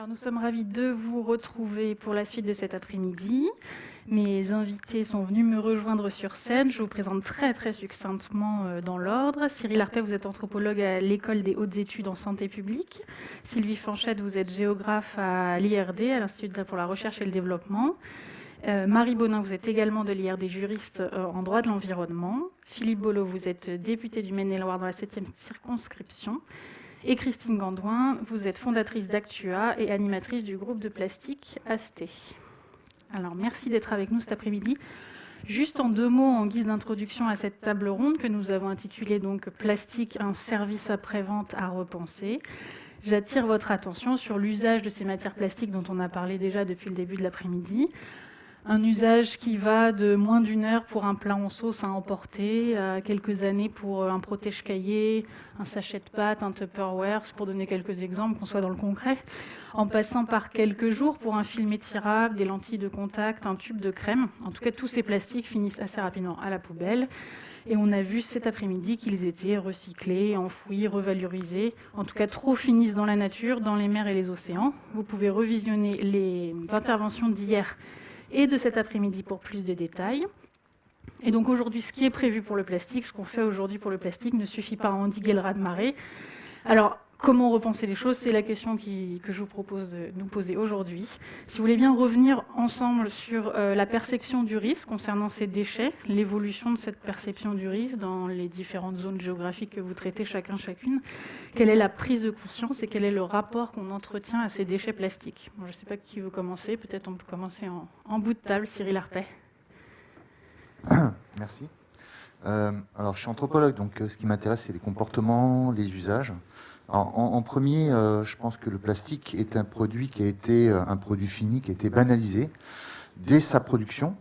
Alors, nous sommes ravis de vous retrouver pour la suite de cet après-midi. Mes invités sont venus me rejoindre sur scène. Je vous présente très succinctement dans l'ordre. Cyril Arpet, vous êtes anthropologue à l'École des hautes études en santé publique. Sylvie Fanchette, vous êtes géographe à l'IRD, à l'Institut pour la recherche et le développement. Marie Bonin, vous êtes également de l'IRD, juriste en droit de l'environnement. Philippe Bolo, vous êtes député du Maine-et-Loire dans la 7e circonscription. Et Christine Gandouin, vous êtes fondatrice d'Actua et animatrice du groupe de plastique ASTE. Alors, merci d'être avec nous cet après-midi. Juste en 2 mots, en guise d'introduction à cette table ronde que nous avons intitulée donc « Plastique, un service après-vente à repenser ». J'attire votre attention sur l'usage de ces matières plastiques dont on a parlé déjà depuis le début de l'après-midi. Un usage qui va de moins d'1 heure pour un plat en sauce à emporter, à quelques années pour un protège-cahier, un sachet de pâtes, un Tupperware, pour donner quelques exemples, qu'on soit dans le concret, en passant par quelques jours pour un film étirable, des lentilles de contact, un tube de crème. En tout cas, tous ces plastiques finissent assez rapidement à la poubelle. Et on a vu cet après-midi qu'ils étaient recyclés, enfouis, revalorisés. En tout cas, trop finissent dans la nature, dans les mers et les océans. Vous pouvez revisionner les interventions d'hier et de cet après-midi pour plus de détails. Et donc aujourd'hui, ce qui est prévu pour le plastique, ce qu'on fait aujourd'hui pour le plastique ne suffit pas à endiguer le raz-de-marée. Alors, comment repenser les choses? C'est la question que je vous propose de nous poser aujourd'hui. Si vous voulez bien revenir ensemble sur la perception du risque concernant ces déchets, l'évolution de cette perception du risque dans les différentes zones géographiques que vous traitez chacune, quelle est la prise de conscience et quel est le rapport qu'on entretient à ces déchets plastiques? Bon, je ne sais pas qui veut commencer, peut-être on peut commencer en bout de table, Cyril Arpet. Merci. Alors, je suis anthropologue, donc ce qui m'intéresse, c'est les comportements, les usages. Alors, en premier, je pense que le plastique est un produit qui a été un produit fini, qui a été banalisé dès sa production,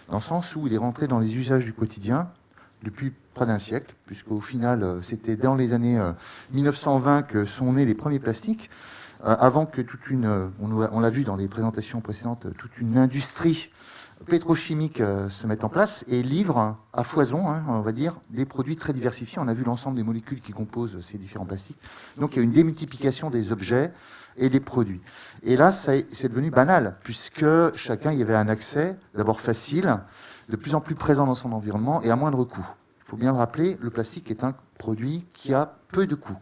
dans le sens où il est rentré dans les usages du quotidien depuis près d'un siècle, puisqu'au final, c'était dans les années 1920 que sont nés les premiers plastiques, avant que on l'a vu dans les présentations précédentes, toute une industrie pétrochimique se mettent en place et livrent à foison, on va dire, des produits très diversifiés. On a vu l'ensemble des molécules qui composent ces différents plastiques. Donc il y a une démultiplication des objets et des produits. Et là, c'est devenu banal, puisque chacun y avait un accès, d'abord facile, de plus en plus présent dans son environnement et à moindre coût. Il faut bien le rappeler, le plastique est un produit qui a peu de coûts.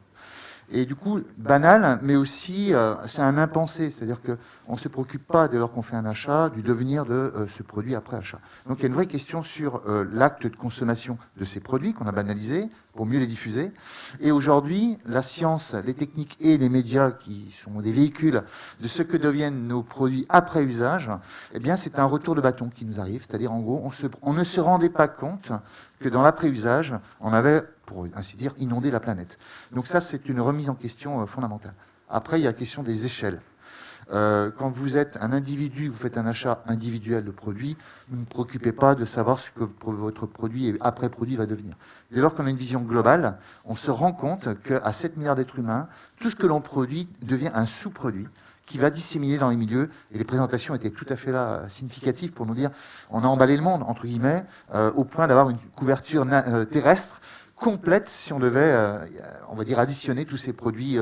Et du coup, banal, mais aussi, c'est un impensé. C'est-à-dire qu'on ne se préoccupe pas, dès lors qu'on fait un achat, du devenir de ce produit après achat. Donc il y a une vraie question sur l'acte de consommation de ces produits qu'on a banalisés pour mieux les diffuser. Et aujourd'hui, la science, les techniques et les médias, qui sont des véhicules de ce que deviennent nos produits après usage, eh bien, c'est un retour de bâton qui nous arrive. C'est-à-dire, en gros, on ne se rendait pas compte que dans l'après-usage, on avait, pour ainsi dire, inondé la planète. Donc ça, c'est une remise en question fondamentale. Après, il y a la question des échelles. Quand vous êtes un individu, vous faites un achat individuel de produits, vous ne vous préoccupez pas de savoir ce que votre produit et après-produit va devenir. Dès lors qu'on a une vision globale, on se rend compte qu'à 7 milliards d'êtres humains, tout ce que l'on produit devient un sous-produit qui va disséminer dans les milieux. Et les présentations étaient tout à fait là significatives pour nous dire on a emballé le monde, entre guillemets, au point d'avoir une couverture terrestre complète si on devait, on va dire, additionner tous ces produits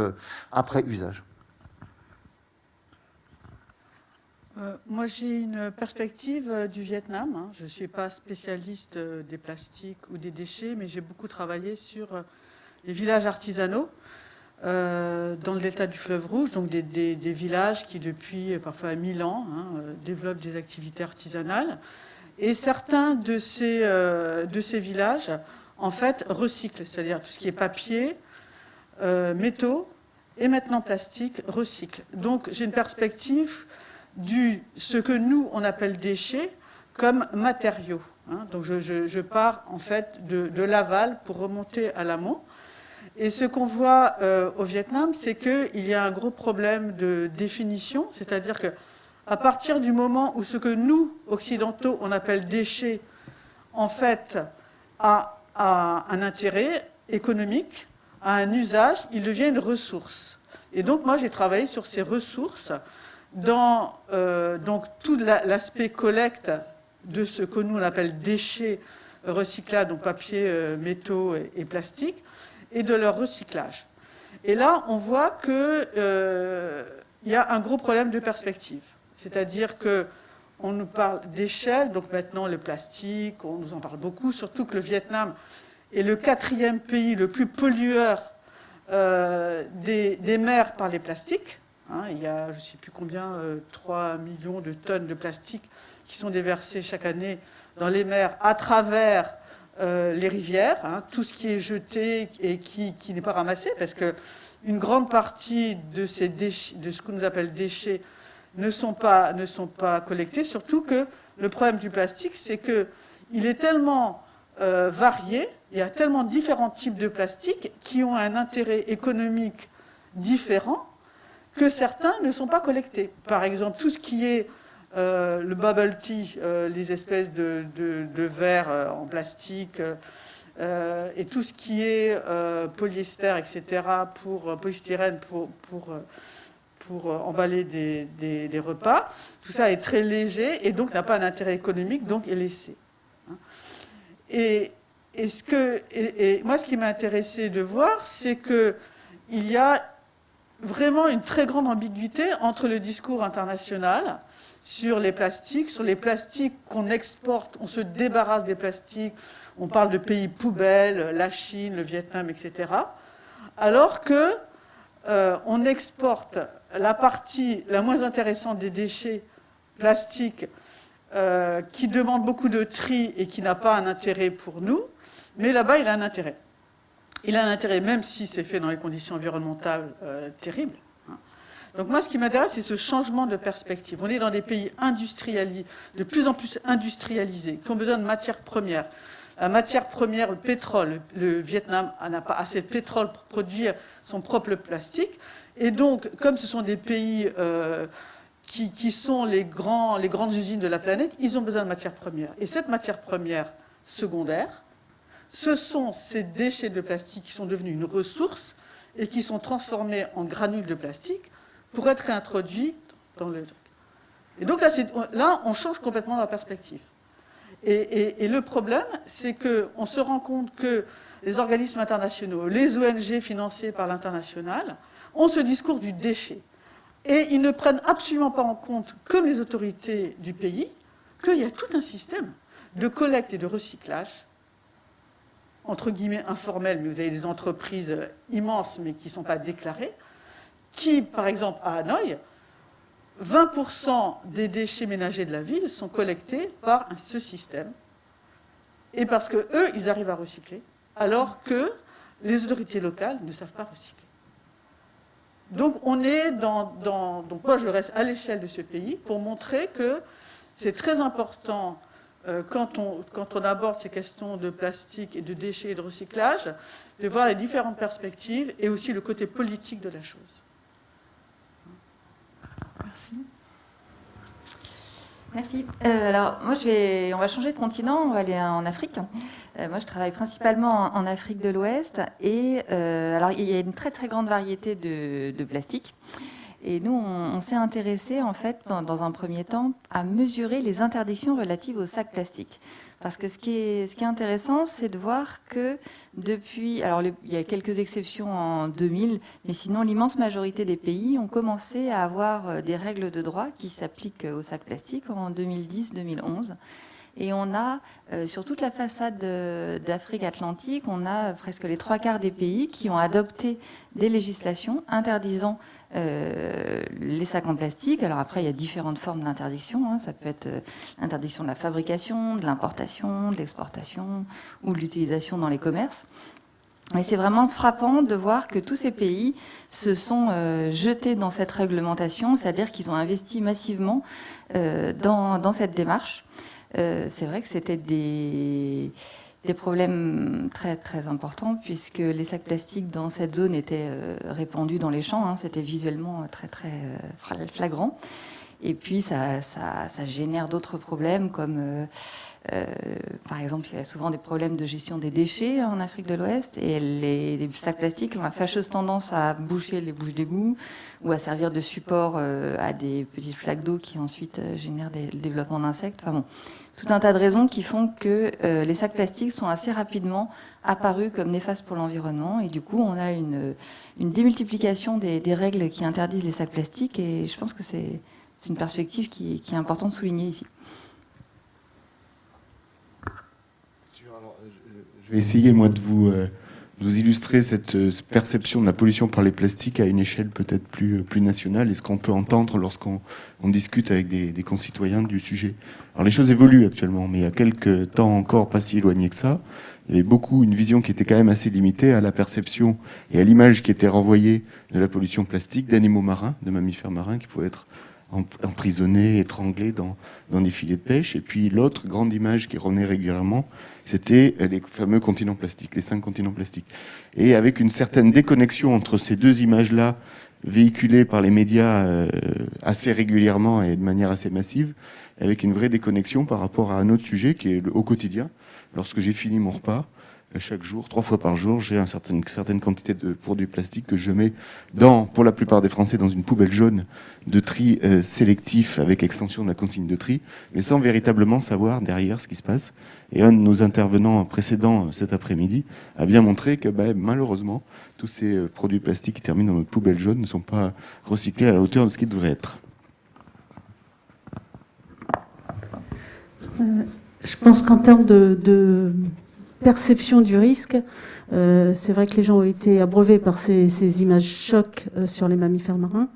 après usage. Moi, j'ai une perspective du Vietnam. Je ne suis pas spécialiste des plastiques ou des déchets, mais j'ai beaucoup travaillé sur les villages artisanaux dans le delta du fleuve Rouge, donc des villages qui, depuis parfois 1000 ans, développent des activités artisanales. Et certains de ces villages, en fait, recyclent, c'est-à-dire tout ce qui est papier, métaux et maintenant plastique, recyclent. Donc, j'ai une perspective ce que nous, on appelle déchets, comme matériaux. Donc je pars en fait de l'aval pour remonter à l'amont. Et ce qu'on voit au Vietnam, c'est qu'il y a un gros problème de définition, c'est-à-dire qu'à partir du moment où ce que nous, occidentaux, on appelle déchets, en fait, a un intérêt économique, a un usage, il devient une ressource. Et donc moi, j'ai travaillé sur ces ressources dans donc tout l'aspect collecte de ce que nous on appelle déchets recyclables, donc papier, métaux et plastique, et de leur recyclage. Et là, on voit qu'il il y a un gros problème de perspective. C'est-à-dire qu'on nous parle d'échelle, donc maintenant le plastique, on nous en parle beaucoup, surtout que le Vietnam est le 4e pays le plus pollueur des mers par les plastiques. Hein, il y a, je ne sais plus combien, 3 millions de tonnes de plastique qui sont déversées chaque année dans les mers à travers les rivières. Hein, tout ce qui est jeté et qui n'est pas ramassé, parce qu'une grande partie de ces déchets, de ce qu'on nous appelle déchets, ne sont pas collectés. Surtout que le problème du plastique, c'est qu'il est tellement varié, il y a tellement différents types de plastique qui ont un intérêt économique différent que certains ne sont pas collectés. Par exemple, tout ce qui est le bubble tea, les espèces de verres en plastique, et tout ce qui est polyester, etc., polystyrène pour emballer des repas, tout ça est très léger et donc n'a pas d'intérêt économique, donc est laissé. Et moi, ce qui m'a intéressé de voir, c'est qu'il y a vraiment une très grande ambiguïté entre le discours international sur les plastiques qu'on exporte, on se débarrasse des plastiques, on parle de pays poubelles, la Chine, le Vietnam, etc., alors que on exporte la partie la moins intéressante des déchets plastiques qui demande beaucoup de tri et qui n'a pas un intérêt pour nous, mais là-bas, il a un intérêt. Il a un intérêt, même si c'est fait dans les conditions environnementales terribles. Donc moi, ce qui m'intéresse, c'est ce changement de perspective. On est dans des pays industrialisés, de plus en plus industrialisés, qui ont besoin de matières premières. La matière première, le pétrole, le Vietnam n'a pas assez de pétrole pour produire son propre plastique. Et donc, comme ce sont des pays qui sont les grandes usines de la planète, ils ont besoin de matières premières. Et cette matière première secondaire, ce sont ces déchets de plastique qui sont devenus une ressource et qui sont transformés en granules de plastique pour être réintroduits dans le truc. Et donc là, on change complètement la perspective. Et le problème, c'est qu'on se rend compte que les organismes internationaux, les ONG financées par l'international, ont ce discours du déchet. Et ils ne prennent absolument pas en compte, comme les autorités du pays, qu'il y a tout un système de collecte et de recyclage, entre guillemets informel, mais vous avez des entreprises immenses, mais qui ne sont pas déclarées, qui, par exemple, à Hanoï, 20% des déchets ménagers de la ville sont collectés par ce système. Et parce qu'eux, ils arrivent à recycler, alors que les autorités locales ne savent pas recycler. Donc, on est donc moi, je reste à l'échelle de ce pays pour montrer que c'est très important, quand on aborde ces questions de plastique et de déchets et de recyclage, de voir les différentes perspectives et aussi le côté politique de la chose. Merci. Alors, moi, on va changer de continent, on va aller en Afrique. Moi, je travaille principalement en Afrique de l'Ouest. Et alors, il y a une très, très grande variété de plastique. Et nous, on s'est intéressé, en fait, dans un premier temps, à mesurer les interdictions relatives aux sacs plastiques. Parce que ce qui est intéressant, c'est de voir que depuis... Alors, il y a quelques exceptions en 2000, mais sinon, l'immense majorité des pays ont commencé à avoir des règles de droit qui s'appliquent aux sacs plastiques en 2010-2011. Et on a, sur toute la façade d'Afrique atlantique, on a presque les 3/4 des pays qui ont adopté des législations interdisant les sacs en plastique. Alors après, il y a différentes formes d'interdiction. Hein. Ça peut être l'interdiction de la fabrication, de l'importation, de l'exportation ou de l'utilisation dans les commerces. Mais c'est vraiment frappant de voir que tous ces pays se sont jetés dans cette réglementation, c'est-à-dire qu'ils ont investi massivement dans cette démarche. C'est vrai que c'était des problèmes très, très importants puisque les sacs plastiques dans cette zone étaient répandus dans les champs. Hein, c'était visuellement très, très flagrant. Et puis, ça génère d'autres problèmes comme... par exemple, il y a souvent des problèmes de gestion des déchets en Afrique de l'Ouest et les sacs plastiques ont la fâcheuse tendance à boucher les bouches d'égout ou à servir de support à des petites flaques d'eau qui ensuite génèrent le développement d'insectes. Enfin bon, tout un tas de raisons qui font que les sacs plastiques sont assez rapidement apparus comme néfastes pour l'environnement et du coup, on a une démultiplication des règles qui interdisent les sacs plastiques et je pense que c'est une perspective qui est importante de souligner ici. Je vais essayer, moi, de vous illustrer cette perception de la pollution par les plastiques à une échelle peut-être plus nationale et ce qu'on peut entendre lorsqu'on discute avec des concitoyens du sujet. Alors, les choses évoluent actuellement, mais il y a quelques temps encore, pas si éloigné que ça, il y avait une vision qui était quand même assez limitée à la perception et à l'image qui était renvoyée de la pollution plastique d'animaux marins, de mammifères marins qui pouvaient être emprisonnés, étranglés dans des filets de pêche. Et puis l'autre grande image qui revenait régulièrement, c'était les fameux continents plastiques, les 5 continents plastiques. Et avec une certaine déconnexion entre ces deux images-là, véhiculées par les médias assez régulièrement et de manière assez massive, avec une vraie déconnexion par rapport à un autre sujet qui est au quotidien. Lorsque j'ai fini mon repas, chaque jour, 3 fois par jour, j'ai une certaine quantité de produits plastiques que je mets pour la plupart des Français, dans une poubelle jaune de tri sélectif avec extension de la consigne de tri, mais sans véritablement savoir derrière ce qui se passe. Et un de nos intervenants précédents cet après-midi a bien montré que malheureusement, tous ces produits plastiques qui terminent dans notre poubelle jaune ne sont pas recyclés à la hauteur de ce qu'ils devraient être. Je pense qu'en termes de perception du risque, c'est vrai que les gens ont été abreuvés par ces images chocs sur les mammifères marins.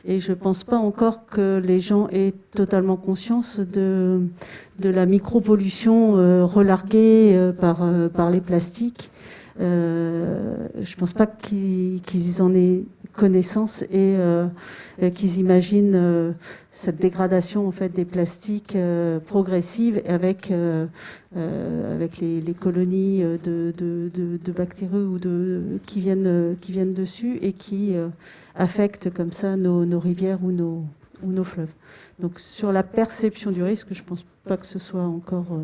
Et je ne pense pas encore que les gens aient totalement conscience de la micropollution relarguée par les plastiques. Je ne pense pas qu'ils en aient connaissance et qu'ils imaginent cette dégradation en fait des plastiques progressive avec les colonies de bactéries ou qui viennent dessus et qui affectent comme ça nos rivières ou nos fleuves. Donc sur la perception du risque, je ne pense pas que ce soit encore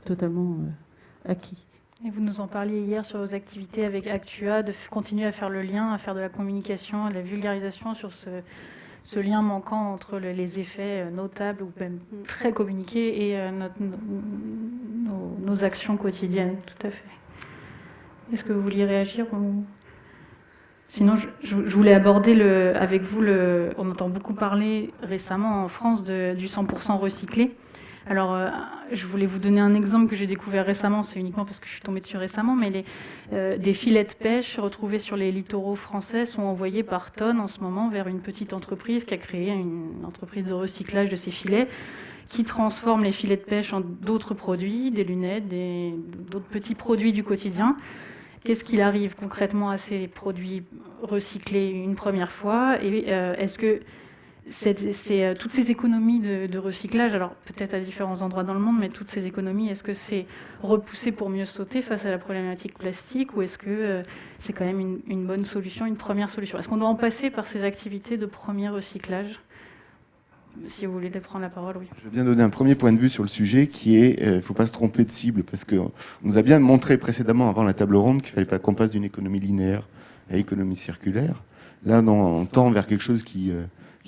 totalement acquis. Et vous nous en parliez hier sur vos activités avec Actua, de continuer à faire le lien, à faire de la communication, de la vulgarisation sur ce lien manquant entre les effets notables ou même très communiqués et nos actions quotidiennes. Tout à fait. Est-ce que vous vouliez réagir ou... Sinon, je voulais aborder avec vous, on entend beaucoup parler récemment en France du 100% recyclé. Alors, je voulais vous donner un exemple que j'ai découvert récemment, c'est uniquement parce que je suis tombée dessus récemment, mais des filets de pêche retrouvés sur les littoraux français sont envoyés par tonnes en ce moment vers une petite entreprise qui a créé une entreprise de recyclage de ces filets, qui transforme les filets de pêche en d'autres produits, des lunettes, d'autres petits produits du quotidien. Qu'est-ce qu'il arrive concrètement à ces produits recyclés une première fois ? Et est-ce que toutes ces économies de recyclage, alors peut-être à différents endroits dans le monde, mais toutes ces économies, est-ce que c'est repoussé pour mieux sauter face à la problématique plastique ou est-ce que c'est quand même une bonne solution, une première solution ? Est-ce qu'on doit en passer par ces activités de premier recyclage ? Si vous voulez prendre la parole, oui. Je vais bien donner un premier point de vue sur le sujet qui est, il ne faut pas se tromper de cible parce qu'on nous a bien montré précédemment avant la table ronde qu'il ne fallait pas qu'on passe d'une économie linéaire à économie circulaire. Là, on tend vers quelque chose qui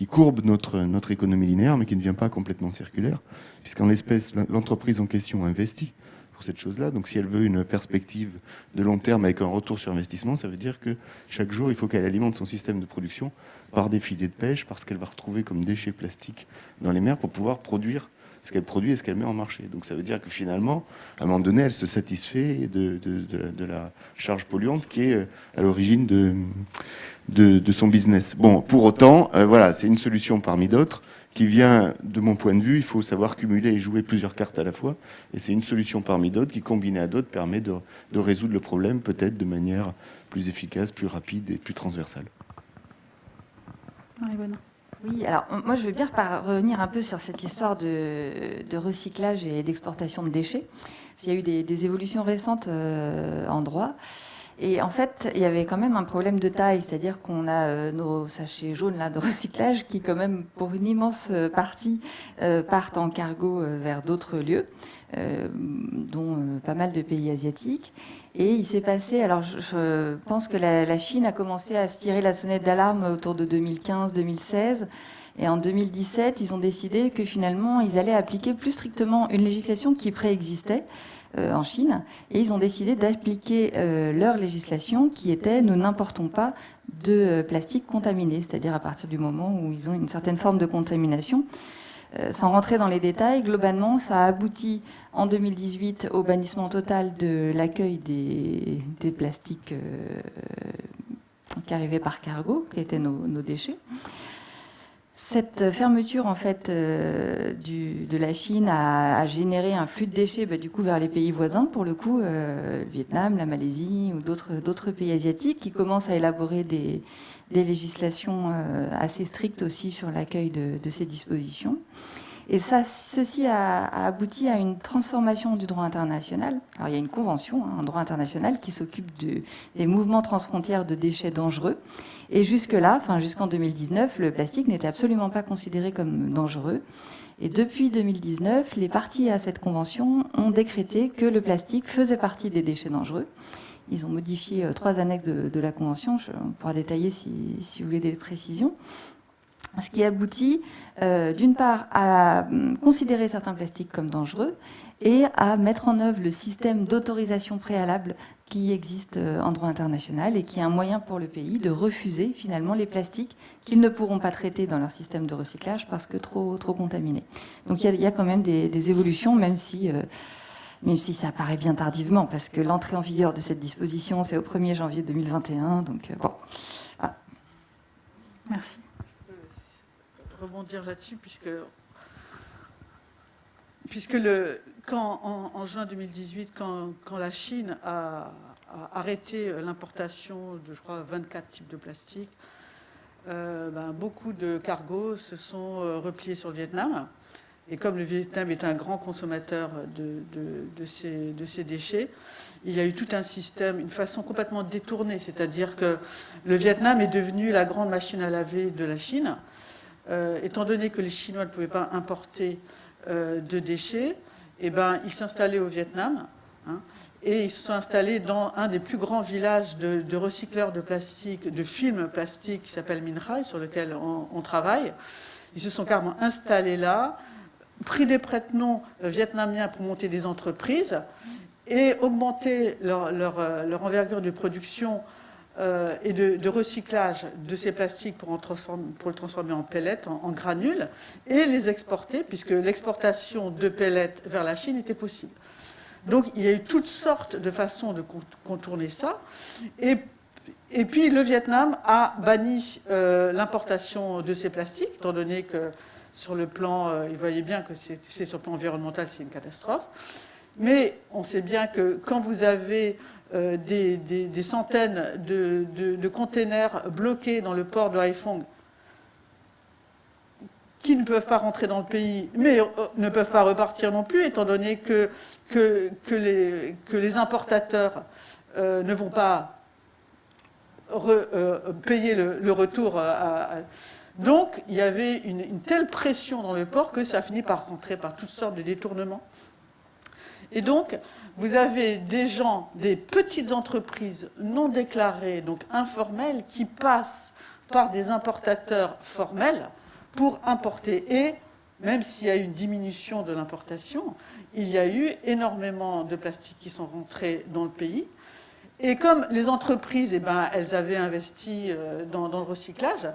courbe notre économie linéaire, mais qui ne devient pas complètement circulaire, puisqu'en l'espèce, l'entreprise en question investit pour cette chose-là. Donc si elle veut une perspective de long terme avec un retour sur investissement, ça veut dire que chaque jour, il faut qu'elle alimente son système de production par des filets de pêche, parce qu'elle va retrouver comme déchets plastiques dans les mers pour pouvoir produire ce qu'elle produit et ce qu'elle met en marché. Donc ça veut dire que finalement, à un moment donné, elle se satisfait de la charge polluante qui est à l'origine de son business. Bon, pour autant, voilà, c'est une solution parmi d'autres qui vient, de mon point de vue, il faut savoir cumuler et jouer plusieurs cartes à la fois. Et c'est une solution parmi d'autres qui, combinée à d'autres, permet de résoudre le problème peut-être de manière plus efficace, plus rapide et plus transversale. Oui, alors moi je veux bien revenir un peu sur cette histoire de recyclage et d'exportation de déchets. Il y a eu des évolutions récentes en droit. Et en fait, il y avait quand même un problème de taille, c'est-à-dire qu'on a nos sachets jaunes là, de recyclage qui, quand même, pour une immense partie, partent en cargo vers d'autres lieux, dont pas mal de pays asiatiques. Et il s'est passé, alors je pense que la Chine a commencé à se tirer la sonnette d'alarme autour de 2015-2016. Et en 2017, ils ont décidé que finalement, ils allaient appliquer plus strictement une législation qui préexistait en Chine. Et ils ont décidé d'appliquer leur législation qui était « nous n'importons pas de plastique contaminé », c'est-à-dire à partir du moment où ils ont une certaine forme de contamination. Sans rentrer dans les détails, globalement, ça a abouti en 2018 au bannissement total de l'accueil des plastiques qui arrivaient par cargo, qui étaient nos déchets. Cette fermeture en fait de la Chine a généré un flux de déchets du coup vers les pays voisins, pour le coup, le Vietnam, la Malaisie ou d'autres pays asiatiques qui commencent à élaborer des législations assez strictes aussi sur l'accueil de ces dispositions. Et ceci a abouti à une transformation du droit international. Alors il y a une convention, un droit international qui s'occupe des mouvements transfrontières de déchets dangereux. Et jusque-là, jusqu'en 2019, le plastique n'était absolument pas considéré comme dangereux. Et depuis 2019, les parties à cette convention ont décrété que le plastique faisait partie des déchets dangereux. Ils ont modifié 3 annexes de la convention. On pourra détailler si vous voulez des précisions. Ce qui aboutit, d'une part, à considérer certains plastiques comme dangereux et à mettre en œuvre le système d'autorisation préalable qui existe en droit international et qui est un moyen pour le pays de refuser finalement les plastiques qu'ils ne pourront pas traiter dans leur système de recyclage parce que trop contaminés. Donc il y a quand même des évolutions, même si ça apparaît bien tardivement, parce que l'entrée en vigueur de cette disposition, c'est au 1er janvier 2021. Donc bon, voilà. Merci. Rebondir là-dessus, puisque en juin 2018, quand la Chine a arrêté l'importation de, je crois, 24 types de plastique, beaucoup de cargos se sont repliés sur le Vietnam. Et comme le Vietnam est un grand consommateur de ces déchets, il y a eu tout un système, une façon complètement détournée. C'est-à-dire que le Vietnam est devenu la grande machine à laver de la Chine. Étant donné que les Chinois ne pouvaient pas importer de déchets, ils s'installaient au Vietnam, et ils se sont installés dans un des plus grands villages de recycleurs de plastique, de films plastiques qui s'appelle Minh Khai, sur lequel on travaille. Ils se sont carrément installés là, pris des prête-noms vietnamiens pour monter des entreprises et augmenter leur envergure de production et de recyclage de ces plastiques pour le transformer en pellets, en granules, et les exporter, puisque l'exportation de pellets vers la Chine était possible. Donc il y a eu toutes sortes de façons de contourner ça. Et puis le Vietnam a banni l'importation de ces plastiques, étant donné que sur le plan, il voyait bien que sur le plan environnemental, c'est une catastrophe. Mais on sait bien que quand vous avez des centaines de containers bloqués dans le port de Haiphong qui ne peuvent pas rentrer dans le pays, mais ne peuvent pas repartir non plus, étant donné que les importateurs ne vont pas payer le retour. Donc, il y avait une telle pression dans le port que ça a fini par rentrer par toutes sortes de détournements. Et donc, vous avez des gens, des petites entreprises non déclarées, donc informelles, qui passent par des importateurs formels pour importer. Et même s'il y a eu une diminution de l'importation, il y a eu énormément de plastiques qui sont rentrés dans le pays. Et comme les entreprises, elles avaient investi dans le recyclage,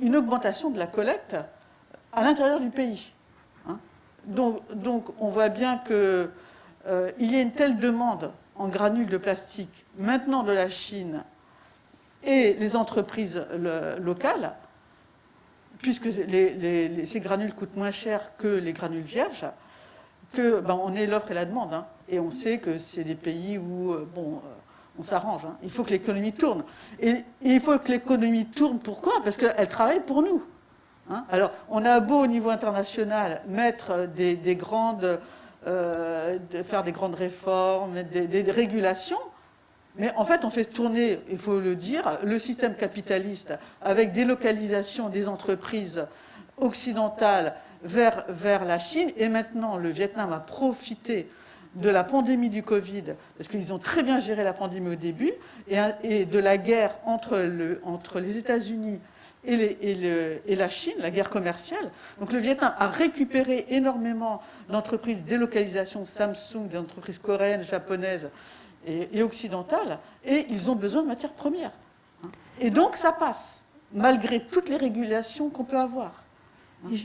une augmentation de la collecte à l'intérieur du pays. Donc on voit bien que il y a une telle demande en granules de plastique maintenant de la Chine et les entreprises locales, puisque ces granules coûtent moins cher que les granules vierges, on est l'offre et la demande. Et on sait que c'est des pays où on s'arrange. Il faut que l'économie tourne. Et il faut que l'économie tourne, pourquoi ? Parce qu'elle travaille pour nous. Alors, on a beau au niveau international mettre des grandes... faire des grandes réformes, des régulations, Mais en fait, on fait tourner, il faut le dire, le système capitaliste avec délocalisation des entreprises occidentales vers la Chine. Et maintenant, le Vietnam a profité de la pandémie du Covid, parce qu'ils ont très bien géré la pandémie au début, et de la guerre entre les États-Unis et la Chine, la guerre commerciale. Donc le Vietnam a récupéré énormément d'entreprises, délocalisation Samsung, des entreprises coréennes, japonaises et occidentales, et ils ont besoin de matières premières. Et donc ça passe, malgré toutes les régulations qu'on peut avoir.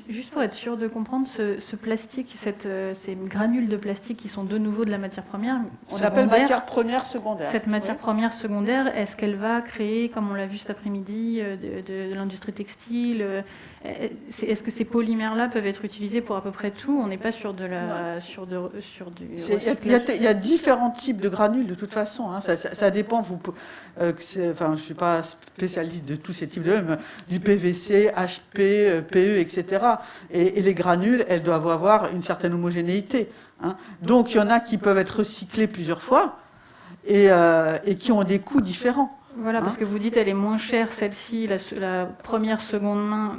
Juste pour être sûr de comprendre, ce plastique, ces granules de plastique qui sont de nouveau de la matière première On appelle matière première secondaire. Cette matière première secondaire, est-ce qu'elle va créer, comme on l'a vu cet après-midi, de l'industrie textile Est-ce que ces polymères-là peuvent être utilisés pour à peu près tout? On n'est pas sur du Il y a différents types de granules de toute façon. Hein. Ça dépend. Je ne suis pas spécialiste de tous ces types du PVC, HP, PE, etc. Et les granules, elles doivent avoir une certaine homogénéité. Hein. Donc il y en a qui peuvent être recyclées plusieurs fois et qui ont des coûts différents. Voilà, parce que vous dites elle est moins chère, celle-ci, la première seconde main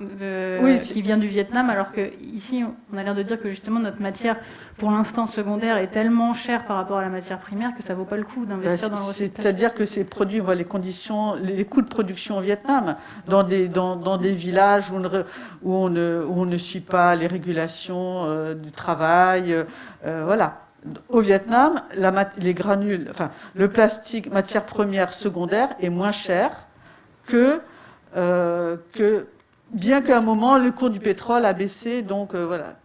qui vient du Vietnam, alors qu'ici, on a l'air de dire que justement notre matière, pour l'instant secondaire, est tellement chère par rapport à la matière primaire que ça ne vaut pas le coup d'investir dans le recyclage. C'est-à-dire que ces produits, on voit les coûts de production au Vietnam, dans des villages où on ne suit pas les régulations du travail, voilà. Au Vietnam, les granules, le plastique, matière première secondaire, est moins cher que bien qu'à un moment, le cours du pétrole a baissé. Donc voilà.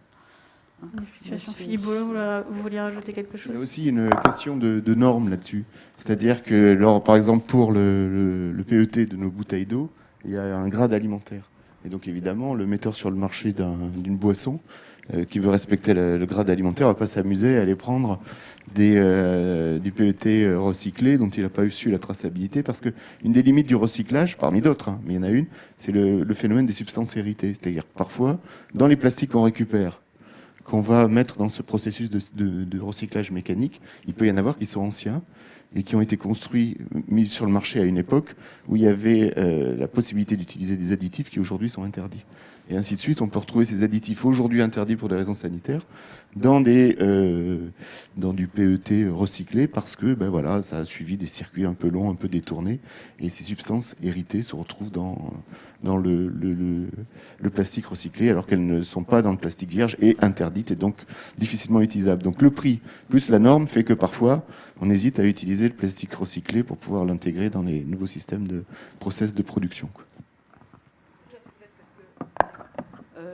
Philippe Bollot, vous vouliez rajouter quelque chose? Il y a aussi une question de normes là-dessus. C'est-à-dire que, par exemple, pour le PET de nos bouteilles d'eau, il y a un grade alimentaire. Et donc, évidemment, le metteur sur le marché d'une boisson qui veut respecter le grade alimentaire va pas s'amuser à aller prendre du PET recyclé dont il n'a pas su la traçabilité, parce que une des limites du recyclage, parmi d'autres, hein, mais il y en a une, c'est le phénomène des substances héritées. C'est-à-dire que parfois, dans les plastiques qu'on récupère, qu'on va mettre dans ce processus de recyclage mécanique, il peut y en avoir qui sont anciens et qui ont été construits, mis sur le marché à une époque où il y avait la possibilité d'utiliser des additifs qui aujourd'hui sont interdits. Et ainsi de suite, on peut retrouver ces additifs aujourd'hui interdits pour des raisons sanitaires dans du PET recyclé, parce que voilà, ça a suivi des circuits un peu longs, un peu détournés, et ces substances héritées se retrouvent dans le plastique recyclé, alors qu'elles ne sont pas dans le plastique vierge et interdites, et donc difficilement utilisables. Donc le prix plus la norme fait que parfois on hésite à utiliser le plastique recyclé pour pouvoir l'intégrer dans les nouveaux systèmes de process de production.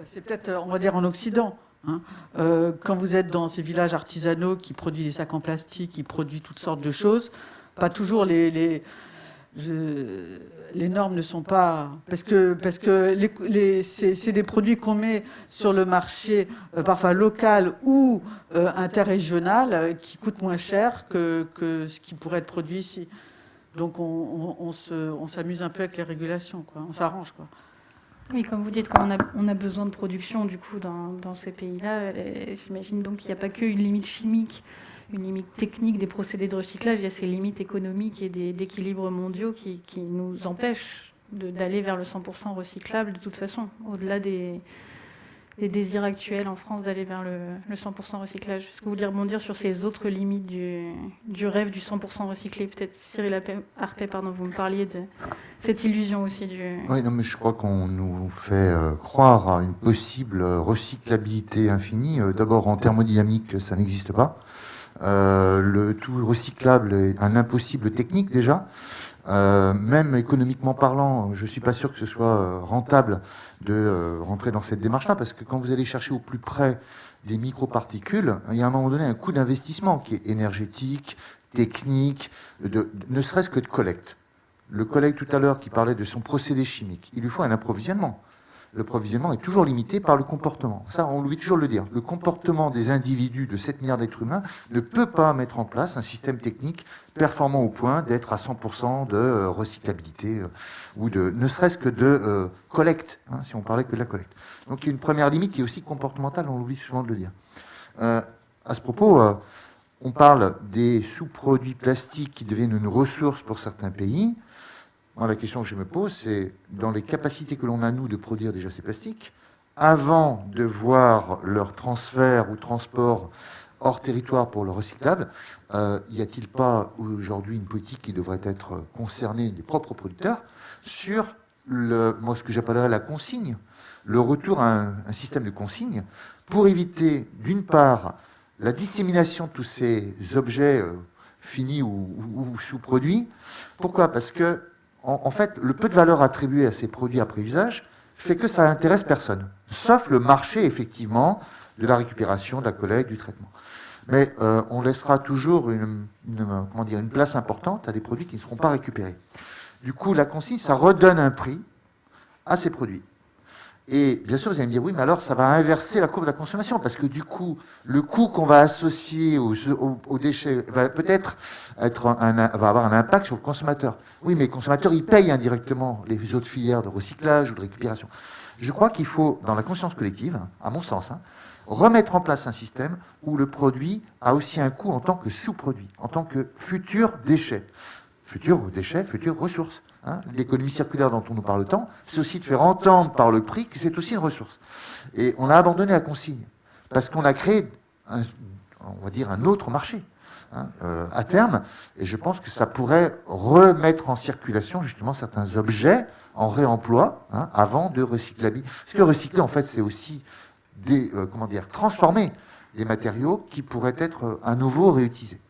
C'est peut-être, on va dire, en Occident. Hein. Quand vous êtes dans ces villages artisanaux qui produisent des sacs en plastique, qui produisent toutes sortes de choses, pas toujours les normes ne sont pas... Parce que c'est des produits qu'on met sur le marché, parfois local ou interrégional, qui coûtent moins cher que ce qui pourrait être produit ici. Donc on s'amuse un peu avec les régulations, quoi. On s'arrange, quoi. Oui, comme vous dites, quand on a besoin de production du coup dans ces pays-là, j'imagine donc qu'il n'y a pas qu'une limite chimique, une limite technique des procédés de recyclage, il y a ces limites économiques et d'équilibres mondiaux qui nous empêchent d'aller vers le 100% recyclable de toute façon, au-delà des désirs actuels en France d'aller vers le 100% recyclage. Est-ce que vous voulez rebondir sur ces autres limites du rêve du 100% recyclé? Peut-être Cyril Arpey, vous me parliez de cette illusion aussi Oui, non, mais je crois qu'on nous fait croire à une possible recyclabilité infinie. D'abord, en thermodynamique, ça n'existe pas. Le tout recyclable est un impossible technique déjà. Même économiquement parlant, je ne suis pas sûr que ce soit rentable de rentrer dans cette démarche-là, parce que quand vous allez chercher au plus près des microparticules, il y a à un moment donné un coût d'investissement qui est énergétique, technique, ne serait-ce que de collecte. Le collègue tout à l'heure qui parlait de son procédé chimique, il lui faut un approvisionnement. Le provisionnement est toujours limité par le comportement. Ça, on oublie toujours de le dire. Le comportement des individus, de 7 milliards d'êtres humains, ne peut pas mettre en place un système technique performant au point d'être à 100% de recyclabilité ou ne serait-ce que de collecte, hein, si on parlait que de la collecte. Donc il y a une première limite qui est aussi comportementale, on oublie souvent de le dire. À ce propos, on parle des sous-produits plastiques qui deviennent une ressource pour certains pays. Moi, la question que je me pose, c'est dans les capacités que l'on a, nous, de produire déjà ces plastiques, avant de voir leur transfert ou transport hors territoire pour le recyclable, y a-t-il pas aujourd'hui une politique qui devrait être concernée des propres producteurs sur moi, ce que j'appellerais la consigne, le retour à un système de consigne pour éviter, d'une part, la dissémination de tous ces objets finis ou sous-produits. Pourquoi ? Parce que, en fait, le peu de valeur attribuée à ces produits après usage fait que ça n'intéresse personne, sauf le marché, effectivement, de la récupération, de la collecte, du traitement. Mais on laissera toujours une place importante à des produits qui ne seront pas récupérés. Du coup, la consigne, ça redonne un prix à ces produits. Et bien sûr, vous allez me dire, oui, mais alors ça va inverser la courbe de la consommation, parce que du coup, le coût qu'on va associer aux déchets va peut-être va avoir un impact sur le consommateur. Oui, mais le consommateur, il paye indirectement les autres filières de recyclage ou de récupération. Je crois qu'il faut, dans la conscience collective, à mon sens, remettre en place un système où le produit a aussi un coût en tant que sous-produit, en tant que futur déchet. Futur déchet, future ressource. L'économie circulaire dont on nous parle tant, c'est aussi de faire entendre par le prix que c'est aussi une ressource. Et on a abandonné la consigne, parce qu'on a créé, on va dire, un autre marché à terme, et je pense que ça pourrait remettre en circulation justement certains objets en réemploi avant de recycler. Parce que recycler, en fait, c'est aussi transformer des matériaux qui pourraient être à nouveau réutilisés.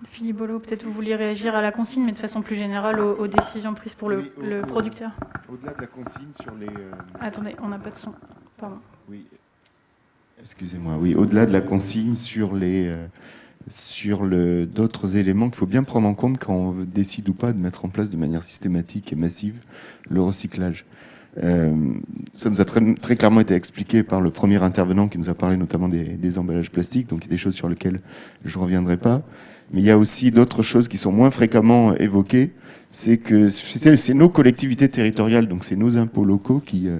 Philippe Bollot, peut-être vous vouliez réagir à la consigne, mais de façon plus générale aux décisions prises pour le producteur. Au-delà de la consigne sur les... Attendez, on n'a pas de son. Pardon. Oui. Excusez-moi. Oui, au-delà de la consigne sur d'autres éléments qu'il faut bien prendre en compte quand on décide ou pas de mettre en place de manière systématique et massive le recyclage. Ça nous a très clairement été expliqué par le premier intervenant qui nous a parlé notamment des emballages plastiques, donc il y a des choses sur lesquelles je ne reviendrai pas. Mais il y a aussi d'autres choses qui sont moins fréquemment évoquées. C'est que c'est nos collectivités territoriales, donc c'est nos impôts locaux qui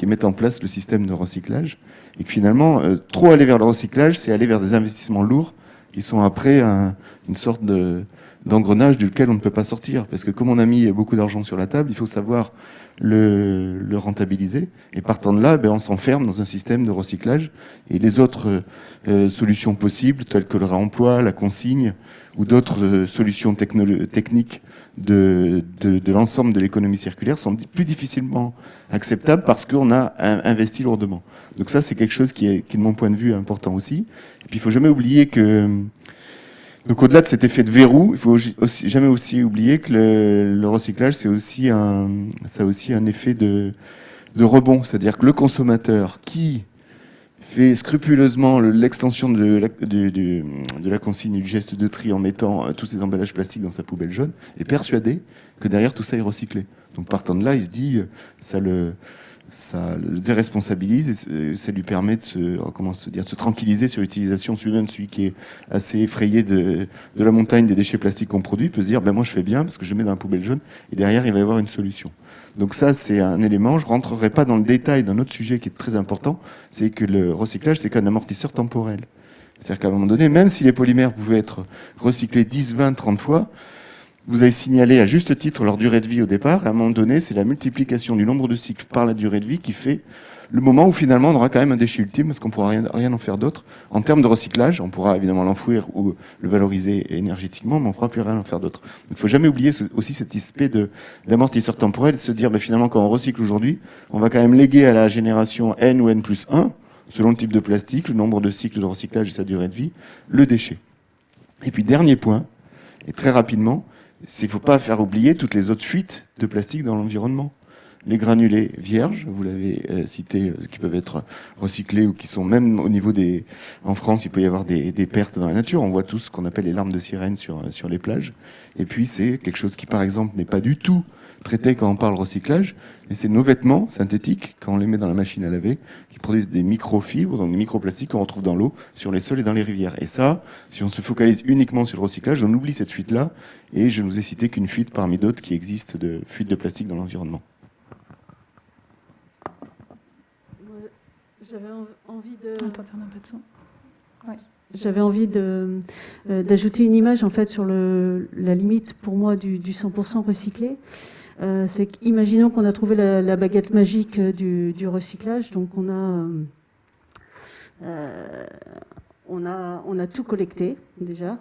mettent en place le système de recyclage. Et que finalement, trop aller vers le recyclage, c'est aller vers des investissements lourds qui sont après une sorte d'engrenage duquel on ne peut pas sortir. Parce que comme on a mis beaucoup d'argent sur la table, il faut savoir le rentabiliser. Et partant de là, on s'enferme dans un système de recyclage. Et les autres solutions possibles, telles que le réemploi, la consigne, ou d'autres solutions techniques de l'ensemble de l'économie circulaire sont plus difficilement acceptables parce qu'on a investi lourdement. Donc ça, c'est quelque chose qui est, de mon point de vue, important aussi. Et puis, il ne faut jamais oublier que... Donc au-delà de cet effet de verrou, il faut jamais aussi oublier que le recyclage, ça a aussi un effet de rebond. C'est-à-dire que le consommateur qui fait scrupuleusement l'extension de la consigne du geste de tri en mettant tous ces emballages plastiques dans sa poubelle jaune est persuadé que derrière tout ça est recyclé. Donc partant de là, il se dit ça le déresponsabilise et ça lui permet de se tranquilliser sur l'utilisation. Celui qui est assez effrayé de la montagne des déchets plastiques qu'on produit peut se dire moi je fais bien parce que je mets dans la poubelle jaune et derrière il va y avoir une solution. Donc ça c'est un élément. Je rentrerai pas dans le détail d'un autre sujet qui est très important, c'est que le recyclage c'est qu'un amortisseur temporel. C'est-à-dire qu'à un moment donné, même si les polymères pouvaient être recyclés 10, 20, 30 fois, vous avez signalé à juste titre leur durée de vie au départ, et à un moment donné, c'est la multiplication du nombre de cycles par la durée de vie qui fait le moment où finalement on aura quand même un déchet ultime parce qu'on ne pourra rien en faire d'autre. En termes de recyclage, on pourra évidemment l'enfouir ou le valoriser énergétiquement, mais on ne pourra plus rien en faire d'autre. Il ne faut jamais oublier aussi cet aspect d'amortisseur temporel, de se dire finalement quand on recycle aujourd'hui, on va quand même léguer à la génération N ou N+1, selon le type de plastique, le nombre de cycles de recyclage et sa durée de vie, le déchet. Et puis dernier point, et très rapidement, il ne faut pas faire oublier toutes les autres fuites de plastique dans l'environnement. Les granulés vierges, vous l'avez cité, qui peuvent être recyclés ou qui sont même au niveau des... En France, il peut y avoir des pertes dans la nature. On voit tous ce qu'on appelle les larmes de sirène sur les plages. Et puis, c'est quelque chose qui, par exemple, n'est pas du tout traité quand on parle recyclage. Et c'est nos vêtements synthétiques, quand on les met dans la machine à laver, qui produisent des microfibres, donc des microplastiques qu'on retrouve dans l'eau, sur les sols et dans les rivières. Et ça, si on se focalise uniquement sur le recyclage, on oublie cette fuite-là. Et je ne vous ai cité qu'une fuite parmi d'autres qui existent de fuite de plastique dans l'environnement. J'avais envie de... Attends, on n'a pas de son. J'avais envie d'ajouter une image en fait sur la limite pour moi du 100% recyclé. C'est qu'imaginons qu'on a trouvé la baguette magique du recyclage, donc on a tout collecté déjà,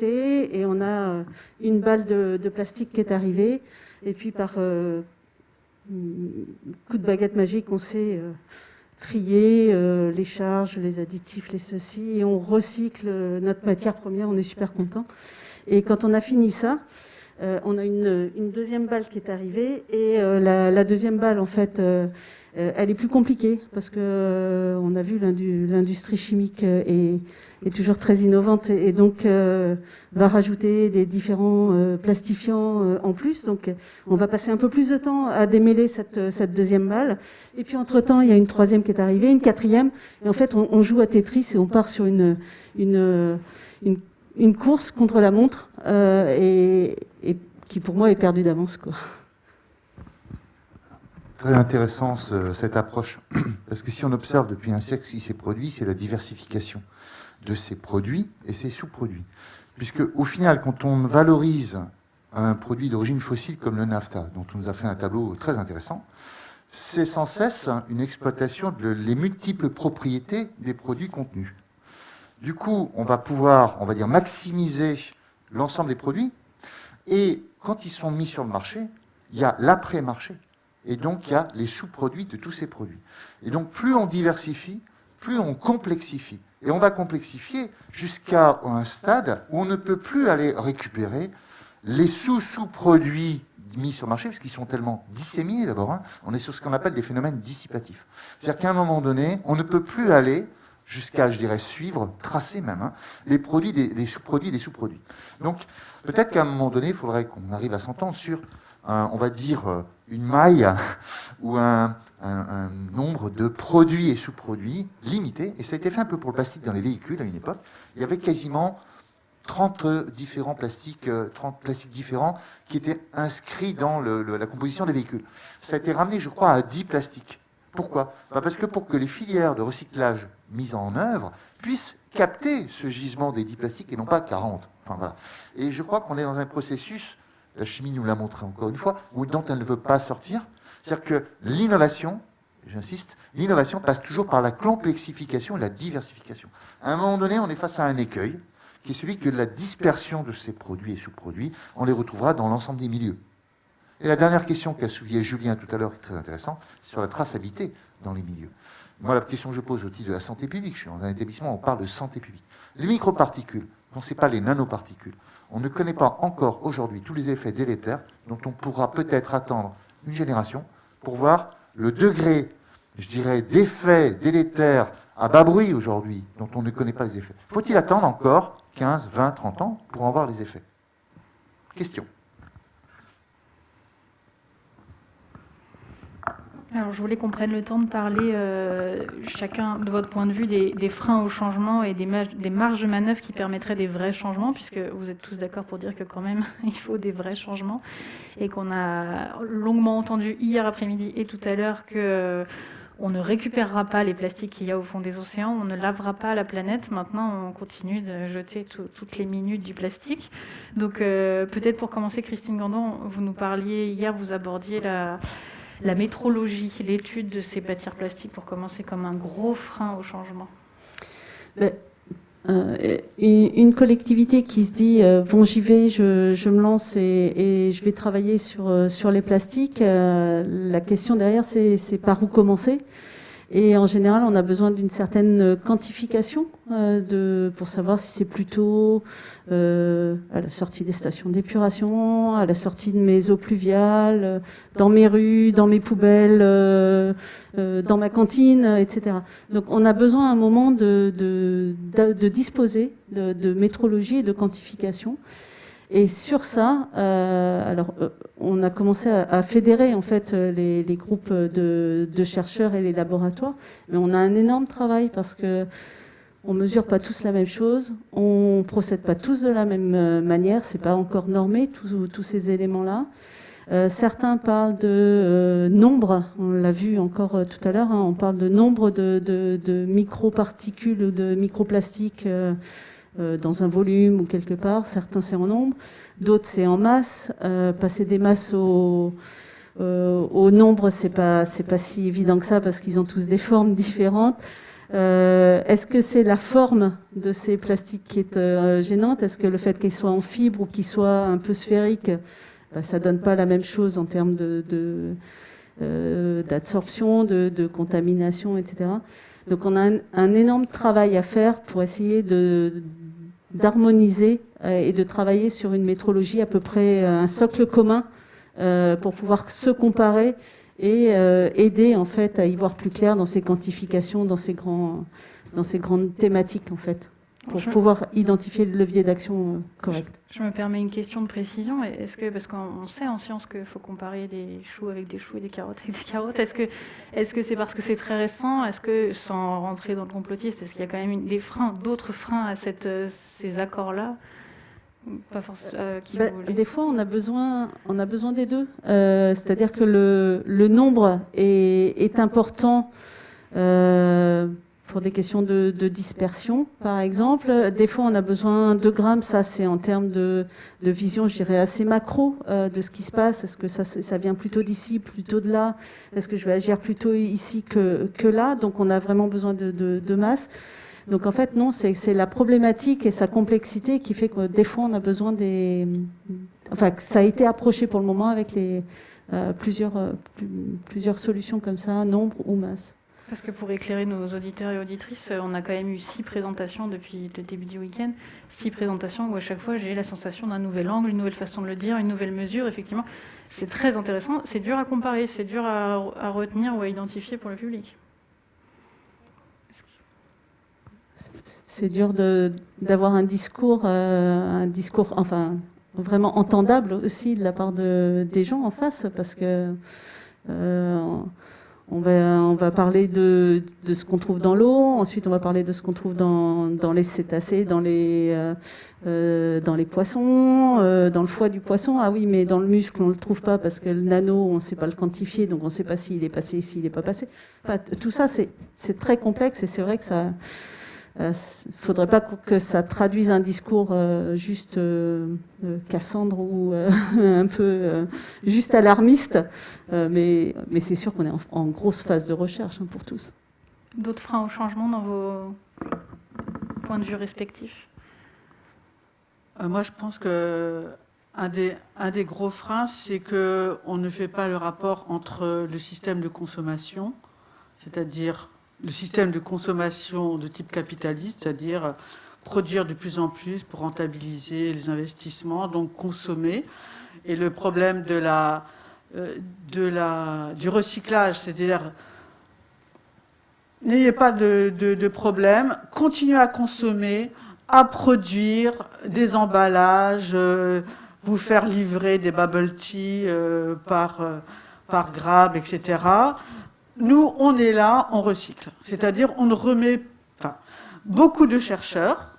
et on a une balle de plastique qui est arrivée, et puis par coup de baguette magique, on sait trier les charges, les additifs, les ceci, et on recycle notre matière première, on est super content. Et quand on a fini ça, on a une deuxième balle qui est arrivée, et la deuxième balle, en fait, elle est plus compliquée, parce que on a vu l'industrie chimique est toujours très innovante, et donc va rajouter des différents plastifiants en plus. Donc on va passer un peu plus de temps à démêler cette deuxième balle. Et puis entre-temps, il y a une troisième qui est arrivée, une quatrième, et en fait on joue à Tetris, et on part sur une course contre la montre, et qui pour moi est perdue d'avance, quoi. Très intéressant cette approche, parce que si on observe depuis un siècle ce qui s'est produit, c'est la diversification de ces produits et ces sous-produits. Puisque au final, quand on valorise un produit d'origine fossile comme le NAFTA, dont on nous a fait un tableau très intéressant, c'est sans cesse une exploitation des multiples propriétés des produits contenus. Du coup, on va pouvoir, on va dire, maximiser l'ensemble des produits, et quand ils sont mis sur le marché, il y a l'après-marché. Et donc, il y a les sous-produits de tous ces produits. Et donc, plus on diversifie, plus on complexifie. Et on va complexifier jusqu'à un stade où on ne peut plus aller récupérer les sous-produits mis sur le marché, parce qu'ils sont tellement disséminés d'abord. Hein, on est sur ce qu'on appelle des phénomènes dissipatifs. C'est-à-dire qu'à un moment donné, on ne peut plus aller jusqu'à, je dirais, suivre, tracer même, hein, les produits des sous-produits des sous-produits. Donc, peut-être qu'à un moment donné, il faudrait qu'on arrive à s'entendre sur on va dire, une maille ou un nombre de produits et sous-produits limité. Et ça a été fait un peu pour le plastique dans les véhicules à une époque. Il y avait quasiment 30 différents plastiques, 30 plastiques différents qui étaient inscrits dans la composition des véhicules. Ça a été ramené, je crois, à 10 plastiques. Pourquoi ? Parce que pour que les filières de recyclage mises en œuvre puissent capter ce gisement des 10 plastiques et non pas 40. Enfin, voilà. Et je crois qu'on est dans un processus, la chimie nous l'a montré encore une fois, dont elle ne veut pas sortir. C'est-à-dire que l'innovation, j'insiste, l'innovation passe toujours par la complexification et la diversification. À un moment donné, on est face à un écueil, qui est celui que la dispersion de ces produits et sous-produits, on les retrouvera dans l'ensemble des milieux. Et la dernière question qu'a soulignée Julien tout à l'heure, qui est très intéressante, c'est sur la traçabilité dans les milieux. Moi, la question que je pose au titre de la santé publique, je suis dans un établissement où on parle de santé publique. Les microparticules, on ne sait pas les nanoparticules. On ne connaît pas encore aujourd'hui tous les effets délétères dont on pourra peut-être attendre une génération pour voir le degré, je dirais, d'effets délétères à bas bruit aujourd'hui dont on ne connaît pas les effets. Faut-il attendre encore 15, 20, 30 ans pour en voir les effets ? Question. Alors, je voulais qu'on prenne le temps de parler, chacun de votre point de vue, des freins au changement et des marges de manœuvre qui permettraient des vrais changements, puisque vous êtes tous d'accord pour dire que quand même, il faut des vrais changements, et qu'on a longuement entendu hier après-midi et tout à l'heure que on ne récupérera pas les plastiques qu'il y a au fond des océans, on ne lavera pas la planète. Maintenant, on continue de jeter toutes les minutes du plastique. Donc, peut-être pour commencer, Christine Gandon, vous nous parliez hier, vous abordiez la métrologie, l'étude de ces matières plastiques, pour commencer, comme un gros frein au changement. Une collectivité qui se dit bon, j'y vais, je me lance et je vais travailler sur les plastiques, la question derrière, c'est par où commencer. Et en général, on a besoin d'une certaine quantification pour savoir si c'est plutôt à la sortie des stations d'épuration, à la sortie de mes eaux pluviales, dans mes rues, dans mes poubelles, dans ma cantine, etc. Donc on a besoin à un moment de disposer de métrologie et de quantification. Et sur ça, on a commencé à fédérer en fait les groupes de chercheurs et les laboratoires, mais on a un énorme travail parce que on mesure pas tous la même chose, on procède pas tous de la même manière, c'est pas encore normé tous ces éléments-là. Certains parlent de nombre, on l'a vu encore tout à l'heure, on parle de nombre de microparticules ou de microplastiques dans un volume ou quelque part. Certains c'est en nombre, d'autres c'est en masse. Passer des masses au nombre, c'est pas si évident que ça parce qu'ils ont tous des formes différentes. Est-ce que c'est la forme de ces plastiques qui est gênante? Est-ce que le fait qu'ils soient en fibre ou qu'ils soient un peu sphériques, ça donne pas la même chose en termes d'absorption, de contamination, etc. Donc on a un énorme travail à faire pour essayer d'harmoniser et de travailler sur une métrologie à peu près un socle commun pour pouvoir se comparer et aider en fait à y voir plus clair dans ces quantifications, dans ces grandes thématiques en fait, pour pouvoir identifier le levier d'action correct. Je me permets une question de précision. Parce qu'on sait en science qu'il faut comparer des choux avec des choux et des carottes avec des carottes. Est-ce que c'est parce que c'est très récent? Est-ce que, sans rentrer dans le complotiste, est-ce qu'il y a quand même d'autres freins à ces accords-là? Pas forcément. Des fois, on a besoin des deux. C'est-à-dire que le nombre est important pour des questions de dispersion, par exemple. Des fois, on a besoin de grammes. Ça, c'est en termes de vision, je dirais, assez macro de ce qui se passe. Est-ce que ça vient plutôt d'ici, plutôt de là? Est-ce que je vais agir plutôt ici que là? Donc, on a vraiment besoin de masse. Donc en fait, non, c'est la problématique et sa complexité qui fait que des fois, on a besoin Enfin, ça a été approché pour le moment avec plusieurs solutions comme ça, nombre ou masse. Parce que pour éclairer nos auditeurs et auditrices, on a quand même eu 6 présentations depuis le début du week-end. 6 présentations où à chaque fois, j'ai la sensation d'un nouvel angle, une nouvelle façon de le dire, une nouvelle mesure. Effectivement, c'est très intéressant. C'est dur à comparer, c'est dur à retenir ou à identifier pour le public. C'est dur d'avoir un discours enfin vraiment entendable aussi de la part des gens en face, parce que on va parler de ce qu'on trouve dans l'eau, ensuite on va parler de ce qu'on trouve dans les cétacés, dans les poissons, dans le foie du poisson. Ah oui, mais dans le muscle on le trouve pas parce que le nano on ne sait pas le quantifier, donc on ne sait pas s'il est passé, s'il n'est pas passé. Enfin, tout ça c'est très complexe et c'est vrai que ça. Faudrait pas que ça traduise un discours juste Cassandre ou un peu juste alarmiste, mais c'est sûr qu'on est en grosse phase de recherche pour tous. D'autres freins au changement dans vos points de vue respectifs? Moi, je pense que un des gros freins, c'est qu'on ne fait pas le rapport entre le système de consommation, c'est-à-dire le système de consommation de type capitaliste, c'est-à-dire produire de plus en plus pour rentabiliser les investissements, donc consommer. Et le problème du recyclage, c'est-à-dire n'ayez pas de problème, continuez à consommer, à produire des emballages, vous faire livrer des bubble tea par Grab, etc. Nous, on est là, on recycle. C'est-à-dire, on ne remet pas. Beaucoup de chercheurs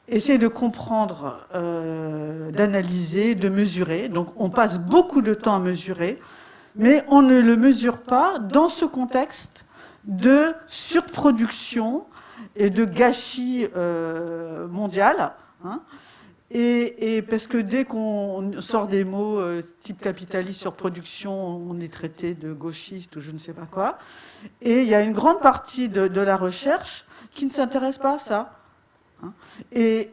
essaient de comprendre, d'analyser, de mesurer. Donc, on passe beaucoup de temps à mesurer, mais on ne le mesure pas dans ce contexte de surproduction et de gâchis mondial. Et parce que dès qu'on sort des mots type capitaliste, surproduction, on est traité de gauchiste ou je ne sais pas quoi. Et il y a une grande partie de la recherche qui ne s'intéresse pas à ça. Et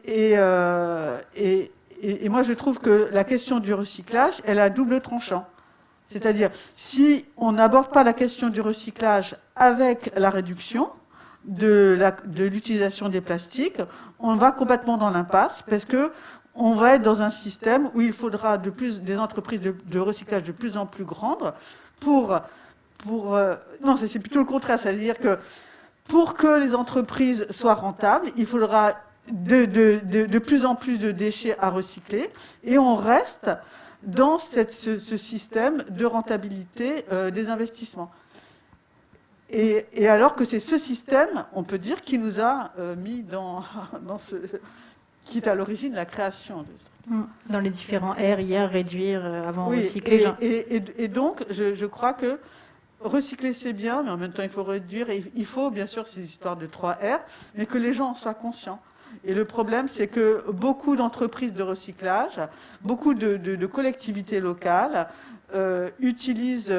moi, je trouve que la question du recyclage, elle a double tranchant. C'est-à-dire, si on n'aborde pas la question du recyclage avec la réduction de l'utilisation des plastiques, on va complètement dans l'impasse parce que on va être dans un système où il faudra des entreprises de recyclage de plus en plus grandes non, c'est plutôt le contraire, c'est-à-dire que pour que les entreprises soient rentables, il faudra de plus en plus de déchets à recycler et on reste dans ce système de rentabilité des investissements. Et alors que c'est ce système, on peut dire, qui nous a mis dans qui est à l'origine de la création de ça. Dans les différents R, hier, réduire, avant, Oui, recycler. et donc, je crois que recycler, c'est bien, mais en même temps, il faut réduire. Et il faut, bien sûr, c'est l'histoire de 3 R, mais que les gens en soient conscients. Et le problème, c'est que beaucoup d'entreprises de recyclage, beaucoup de collectivités locales utilisent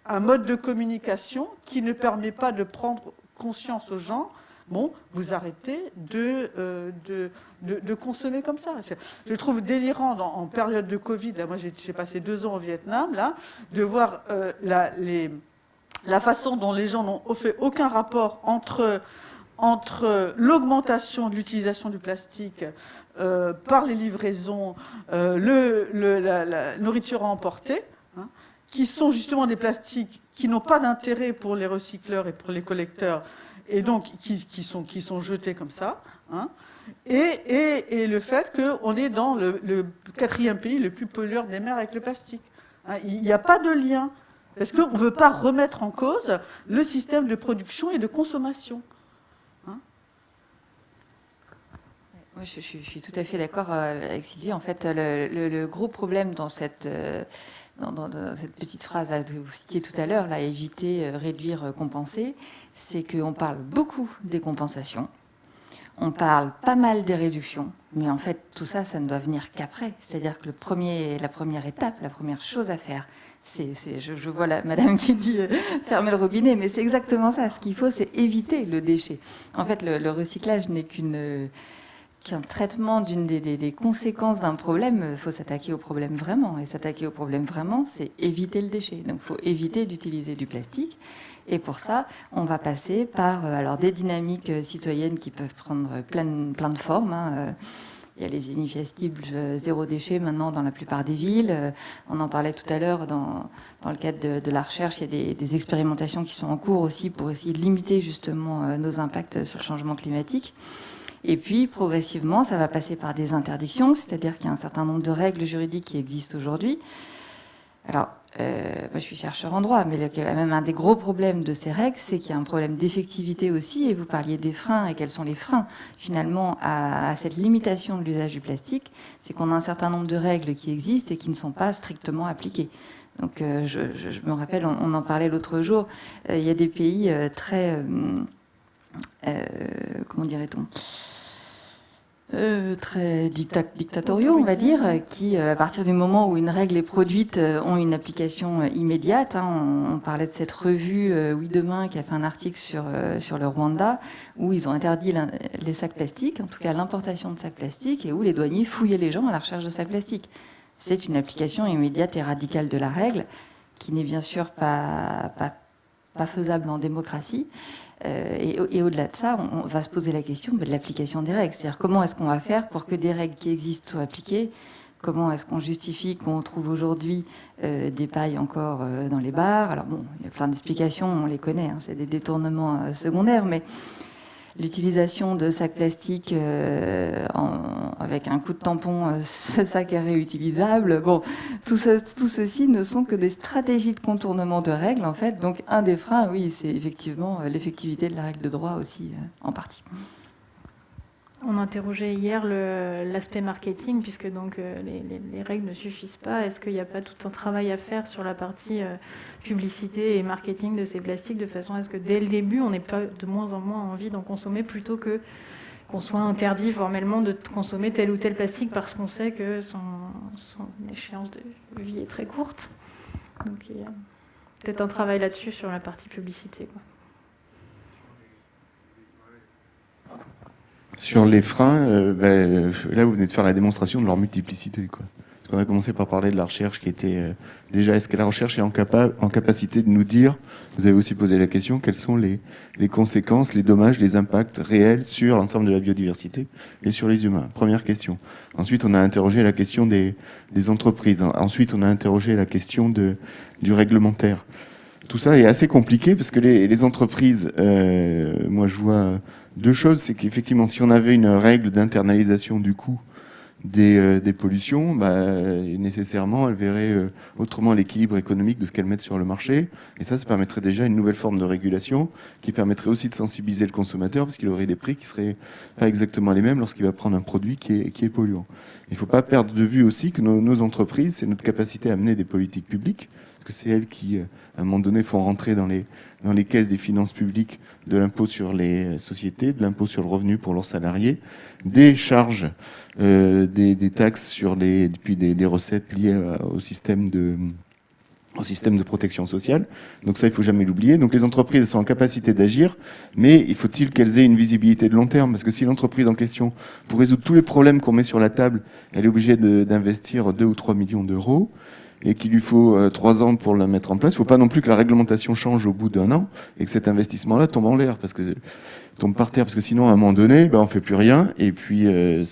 un mode de communication qui ne permet pas de prendre conscience aux gens. Bon, vous arrêtez de consommer comme ça. Je trouve délirant en période de Covid, là, moi j'ai passé 2 ans au Vietnam, là, de voir la façon dont les gens n'ont fait aucun rapport entre l'augmentation de l'utilisation du plastique par les livraisons, la nourriture à emporter, hein, qui sont justement des plastiques qui n'ont pas d'intérêt pour les recycleurs et pour les collecteurs, et donc qui sont jetés comme ça, hein, et le fait qu'on est dans le 4e pays le plus pollueur des mers avec le plastique. Hein, il n'y a pas de lien, parce qu'on ne veut pas remettre en cause le système de production et de consommation. Hein. Moi, je suis tout à fait d'accord avec Sylvie. En fait, le gros problème dans cette petite phrase que vous citiez tout à l'heure, là, éviter, réduire, compenser, c'est qu'on parle beaucoup des compensations, on parle pas mal des réductions, mais en fait, tout ça, ça ne doit venir qu'après. C'est-à-dire que la première étape, la première chose à faire, je vois la madame qui dit fermer le robinet, mais c'est exactement ça. Ce qu'il faut, c'est éviter le déchet. En fait, le recyclage n'est qu'un traitement d'une des conséquences d'un problème. Il faut s'attaquer au problème vraiment. Et s'attaquer au problème vraiment, c'est éviter le déchet. Donc, il faut éviter d'utiliser du plastique. Et pour ça, on va passer par alors des dynamiques citoyennes qui peuvent prendre plein de formes. Hein. Il y a les initiatives zéro déchet maintenant dans la plupart des villes. On en parlait tout à l'heure dans le cadre de la recherche. Il y a des expérimentations qui sont en cours aussi pour essayer de limiter justement nos impacts sur le changement climatique. Et puis, progressivement, ça va passer par des interdictions, c'est-à-dire qu'il y a un certain nombre de règles juridiques qui existent aujourd'hui. Alors, moi, je suis chercheur en droit, mais même un des gros problèmes de ces règles, c'est qu'il y a un problème d'effectivité aussi, et vous parliez des freins, et quels sont les freins, finalement, à cette limitation de l'usage du plastique, c'est qu'on a un certain nombre de règles qui existent et qui ne sont pas strictement appliquées. Donc, je me rappelle, on en parlait l'autre jour, il y a des pays très... comment dirait-on ? Très dictatoriaux, on va dire, qui, à partir du moment où une règle est produite, ont une application immédiate. Hein. On parlait de cette revue Oui Demain qui a fait un article sur le Rwanda, où ils ont interdit les sacs plastiques, en tout cas l'importation de sacs plastiques, et où les douaniers fouillaient les gens à la recherche de sacs plastiques. C'est une application immédiate et radicale de la règle, qui n'est bien sûr pas faisable en démocratie. Et au-delà de ça, on va se poser la question de l'application des règles. C'est-à-dire comment est-ce qu'on va faire pour que des règles qui existent soient appliquées ? Comment est-ce qu'on justifie qu'on trouve aujourd'hui des pailles encore dans les bars ? Alors bon, il y a plein d'explications, on les connaît, hein, c'est des détournements secondaires, mais l'utilisation de sacs plastiques avec un coup de tampon, ce sac est réutilisable. Bon, tout ceci ne sont que des stratégies de contournement de règles, en fait. Donc, un des freins, oui, c'est effectivement l'effectivité de la règle de droit aussi, en partie. On interrogeait hier l'aspect marketing, puisque donc les règles ne suffisent pas. Est-ce qu'il n'y a pas tout un travail à faire sur la partie publicité et marketing de ces plastiques, de façon à ce que dès le début, on n'ait pas de moins en moins envie d'en consommer, plutôt que qu'on soit interdit formellement de consommer tel ou tel plastique parce qu'on sait que son échéance de vie est très courte. Donc il y a peut-être un travail là-dessus sur la partie publicité, quoi. Sur les freins, là vous venez de faire la démonstration de leur multiplicité, quoi. Parce qu'on a commencé par parler de la recherche qui était déjà, est-ce que la recherche est en capacité de nous dire, vous avez aussi posé la question, quelles sont les conséquences, les dommages, les impacts réels sur l'ensemble de la biodiversité et sur les humains. Première question. Ensuite, on a interrogé la question des entreprises. Ensuite, on a interrogé la question du réglementaire. Tout ça est assez compliqué parce que les entreprises, moi je vois deux choses, c'est qu'effectivement si on avait une règle d'internalisation du coût des pollutions, nécessairement, elles verraient autrement l'équilibre économique de ce qu'elles mettent sur le marché. Et ça permettrait déjà une nouvelle forme de régulation qui permettrait aussi de sensibiliser le consommateur parce qu'il aurait des prix qui seraient pas exactement les mêmes lorsqu'il va prendre un produit qui est polluant. Il ne faut pas perdre de vue aussi que nos entreprises, c'est notre capacité à mener des politiques publiques, parce que c'est elles qui, à un moment donné, font rentrer dans les caisses des finances publiques de l'impôt sur les sociétés, de l'impôt sur le revenu pour leurs salariés, des charges, des taxes sur puis des recettes liées au système de protection sociale. Donc ça, il faut jamais l'oublier. Donc les entreprises sont en capacité d'agir, mais il faut-il qu'elles aient une visibilité de long terme? Parce que si l'entreprise en question, pour résoudre tous les problèmes qu'on met sur la table, elle est obligée d'investir 2 ou 3 millions d'euros, et qu'il lui faut 3 ans pour la mettre en place, il ne faut pas non plus que la réglementation change au bout d'1 an et que cet investissement-là tombe en l'air, tombe par terre, parce que sinon, à un moment donné, on ne fait plus rien, et puis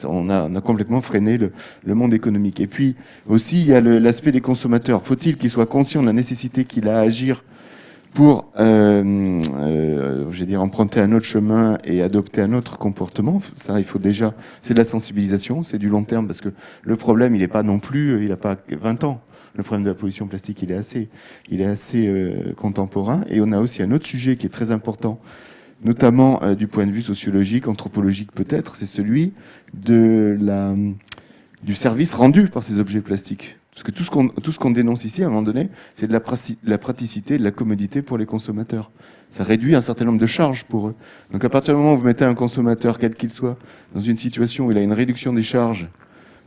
on a complètement freiné le monde économique. Et puis aussi, il y a l'aspect des consommateurs. Faut-il qu'ils soient conscients de la nécessité qu'il a à agir pour, emprunter un autre chemin et adopter un autre comportement? Ça, il faut déjà, c'est de la sensibilisation, c'est du long terme, parce que le problème, il n'a pas 20 ans. Le problème de la pollution plastique, il est assez contemporain. Et on a aussi un autre sujet qui est très important, notamment du point de vue sociologique, anthropologique peut-être, c'est celui du service rendu par ces objets plastiques. Parce que tout ce qu'on dénonce ici, à un moment donné, c'est de la praticité, de la commodité pour les consommateurs. Ça réduit un certain nombre de charges pour eux. Donc à partir du moment où vous mettez un consommateur, quel qu'il soit, dans une situation où il a une réduction des charges,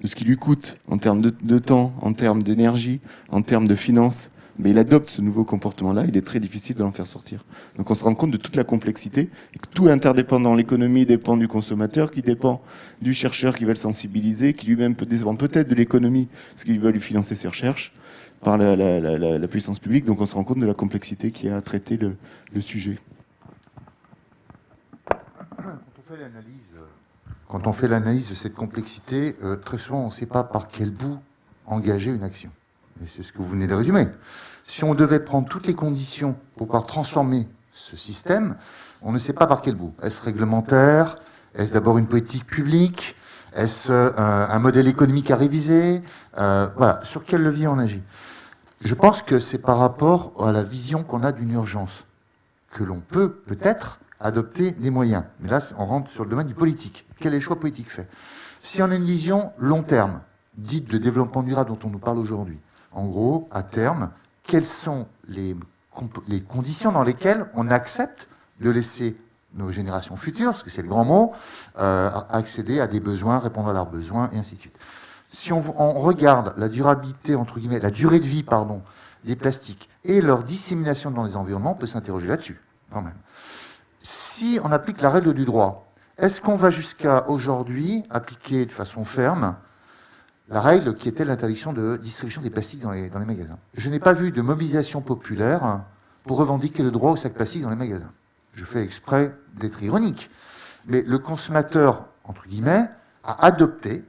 de ce qui lui coûte en termes de temps, en termes d'énergie, en termes de finances, mais il adopte ce nouveau comportement-là, il est très difficile de l'en faire sortir. Donc on se rend compte de toute la complexité, et que tout est interdépendant. L'économie dépend du consommateur, qui dépend du chercheur qui va le sensibiliser, qui lui-même peut dépendre peut-être de l'économie, parce qu'il va lui financer ses recherches, par la puissance publique. Donc on se rend compte de la complexité qui a à traiter le sujet. Quand on fait l'analyse de cette complexité, très souvent on ne sait pas par quel bout engager une action. Et c'est ce que vous venez de résumer. Si on devait prendre toutes les conditions pour pouvoir transformer ce système, on ne sait pas par quel bout. Est-ce réglementaire? Est-ce d'abord une politique publique? Est-ce un modèle économique à réviser? Voilà, sur quel levier on agit? Je pense que c'est par rapport à la vision qu'on a d'une urgence que l'on peut peut-être adopter des moyens. Mais là, on rentre sur le domaine du politique. Quel est le choix politique fait? Si on a une vision long terme, dite de développement durable dont on nous parle aujourd'hui, en gros, à terme, quelles sont les conditions dans lesquelles on accepte de laisser nos générations futures, parce que c'est le grand mot, accéder à des besoins, répondre à leurs besoins, et ainsi de suite. Si on regarde la durabilité, entre guillemets, la durée de vie, pardon, des plastiques et leur dissémination dans les environnements, on peut s'interroger là-dessus, quand même. Si on applique la règle du droit, est-ce qu'on va jusqu'à aujourd'hui appliquer de façon ferme la règle qui était l'interdiction de distribution des plastiques dans les magasins? Je n'ai pas vu de mobilisation populaire pour revendiquer le droit au sac plastique dans les magasins. Je fais exprès d'être ironique. Mais le consommateur, entre guillemets, a adopté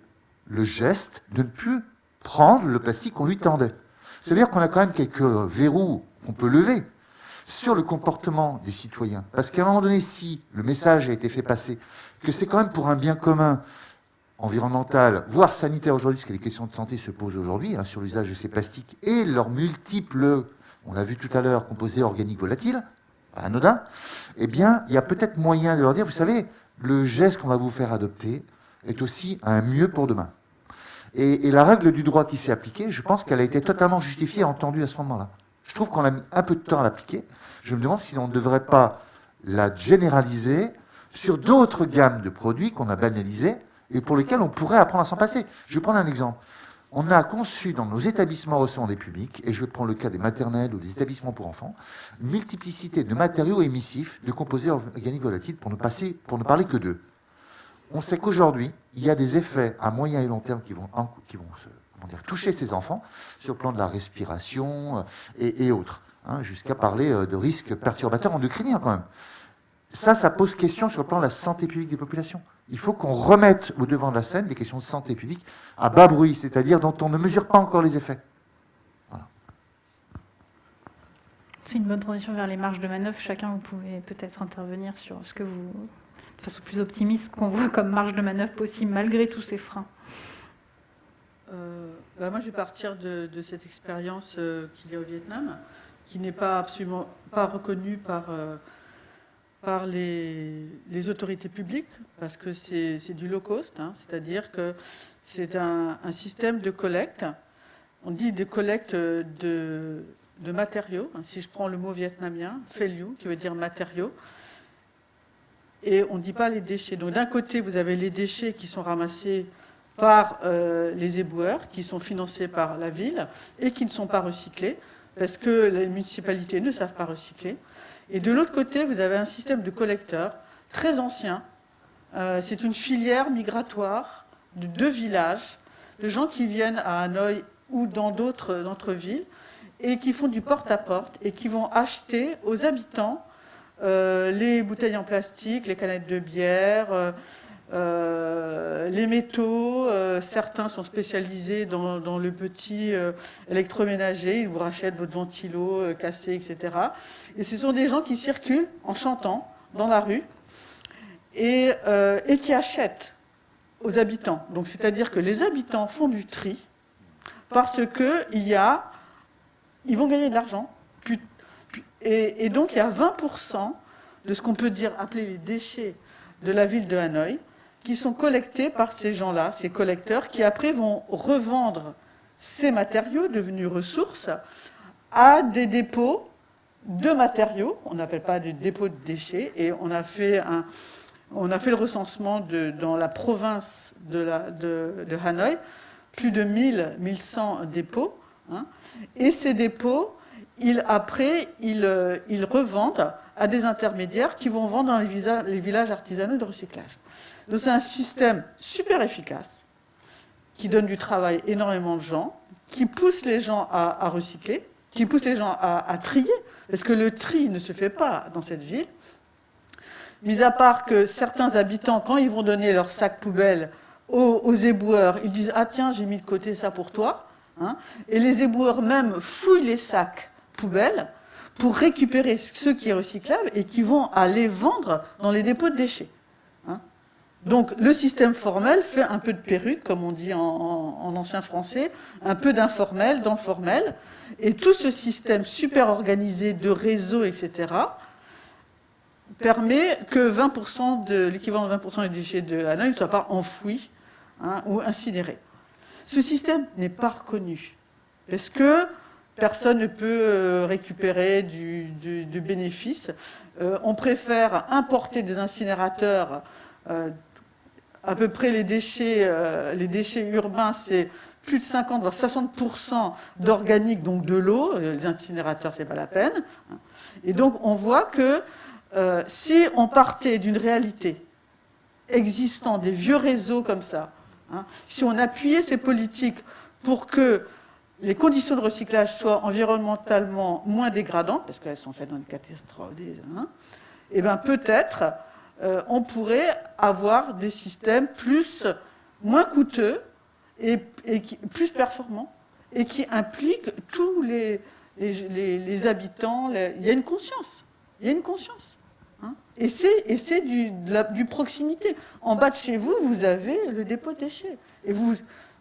le geste de ne plus prendre le plastique qu'on lui tendait. Ça veut dire qu'on a quand même quelques verrous qu'on peut lever sur le comportement des citoyens. Parce qu'à un moment donné, si le message a été fait passer, que c'est quand même pour un bien commun environnemental, voire sanitaire aujourd'hui, parce que les questions de santé se posent aujourd'hui, sur l'usage de ces plastiques et leurs multiples, on l'a vu tout à l'heure, composés organiques volatiles, pas anodin, eh bien, il y a peut-être moyen de leur dire, vous savez, le geste qu'on va vous faire adopter est aussi un mieux pour demain. Et la règle du droit qui s'est appliquée, je pense qu'elle a été totalement justifiée et entendue à ce moment-là. Je trouve qu'on a mis un peu de temps à l'appliquer. Je me demande si on ne devrait pas la généraliser sur d'autres gammes de produits qu'on a banalisés et pour lesquels on pourrait apprendre à s'en passer. Je vais prendre un exemple. On a conçu dans nos établissements recevant des publics, et je vais prendre le cas des maternelles ou des établissements pour enfants, une multiplicité de matériaux émissifs, de composés organiques volatiles, pour ne parler que d'eux. On sait qu'aujourd'hui, il y a des effets à moyen et long terme qui vont toucher ces enfants sur le plan de la respiration et autres, jusqu'à parler de risques perturbateurs endocriniens quand même. Ça pose question sur le plan de la santé publique des populations. Il faut qu'on remette au devant de la scène des questions de santé publique à bas bruit, c'est-à-dire dont on ne mesure pas encore les effets. Voilà. C'est une bonne transition vers les marges de manœuvre. Chacun, vous pouvez peut-être intervenir sur ce que vous, de façon plus optimiste, qu'on voit comme marge de manœuvre possible malgré tous ces freins. Moi, je vais partir de cette expérience qu'il y a au Vietnam, qui n'est pas absolument pas reconnue par les autorités publiques, parce que c'est du low cost, hein, c'est-à-dire que c'est un système de collecte. On dit de collecte de matériaux. Si je prends le mot vietnamien, phe liu, qui veut dire matériaux, et on ne dit pas les déchets. Donc d'un côté, vous avez les déchets qui sont ramassés par les éboueurs, qui sont financés par la ville et qui ne sont pas recyclés, parce que les municipalités ne savent pas recycler. Et de l'autre côté, vous avez un système de collecteurs très ancien. C'est une filière migratoire de 2 villages, de gens qui viennent à Hanoï ou dans d'autres villes, et qui font du porte-à-porte, et qui vont acheter aux habitants les bouteilles en plastique, les canettes de bière, les métaux. Certains sont spécialisés dans le petit électroménager. Ils vous rachètent votre ventilo cassé, etc. Et ce sont des gens qui circulent en chantant dans la rue et qui achètent aux habitants. Donc, c'est-à-dire que les habitants font du tri parce qu'ils vont gagner de l'argent. Et donc, il y a 20% de ce qu'on peut appeler les déchets de la ville de Hanoï qui sont collectés par ces gens-là, ces collecteurs, qui après vont revendre ces matériaux devenus ressources à des dépôts de matériaux. On n'appelle pas des dépôts de déchets. Et on a fait le recensement dans la province de Hanoï, plus de 1100 dépôts. Hein. Et ces dépôts, ils revendent à des intermédiaires qui vont vendre dans les villages artisanaux de recyclage. Donc c'est un système super efficace, qui donne du travail à énormément de gens, qui pousse les gens à recycler, qui pousse les gens à trier, parce que le tri ne se fait pas dans cette ville. Mis à part que certains habitants, quand ils vont donner leur sac poubelle aux éboueurs, ils disent « Ah tiens, j'ai mis de côté ça pour toi hein ». Et les éboueurs même fouillent les sacs poubelles pour récupérer ce qui est recyclable et qui vont aller vendre dans les dépôts de déchets. Hein. Donc le système formel fait un peu de perruque, comme on dit en ancien français, un peu d'informel dans le formel. Et tout ce système super organisé de réseau, etc., permet que 20% l'équivalent de 20% des déchets de Hanoï ne soient pas enfouis hein, ou incinérés. Ce système n'est pas reconnu, parce que personne ne peut récupérer du bénéfice. On préfère importer des incinérateurs. À peu près les déchets urbains, c'est plus de 50 voire 60% d'organique, donc de l'eau. Les incinérateurs, c'est pas la peine. Et donc on voit que si on partait d'une réalité existante, des vieux réseaux comme ça, hein, si on appuyait ces politiques pour que les conditions de recyclage soient environnementalement moins dégradantes, parce qu'elles sont faites dans des catastrophes, hein, et bien peut-être on pourrait avoir des systèmes moins coûteux et plus performants, et qui impliquent tous les habitants. Il y a une conscience. Il y a une conscience. Hein, et c'est du proximité. En bas de chez vous, vous avez le dépôt de déchets. Et vous,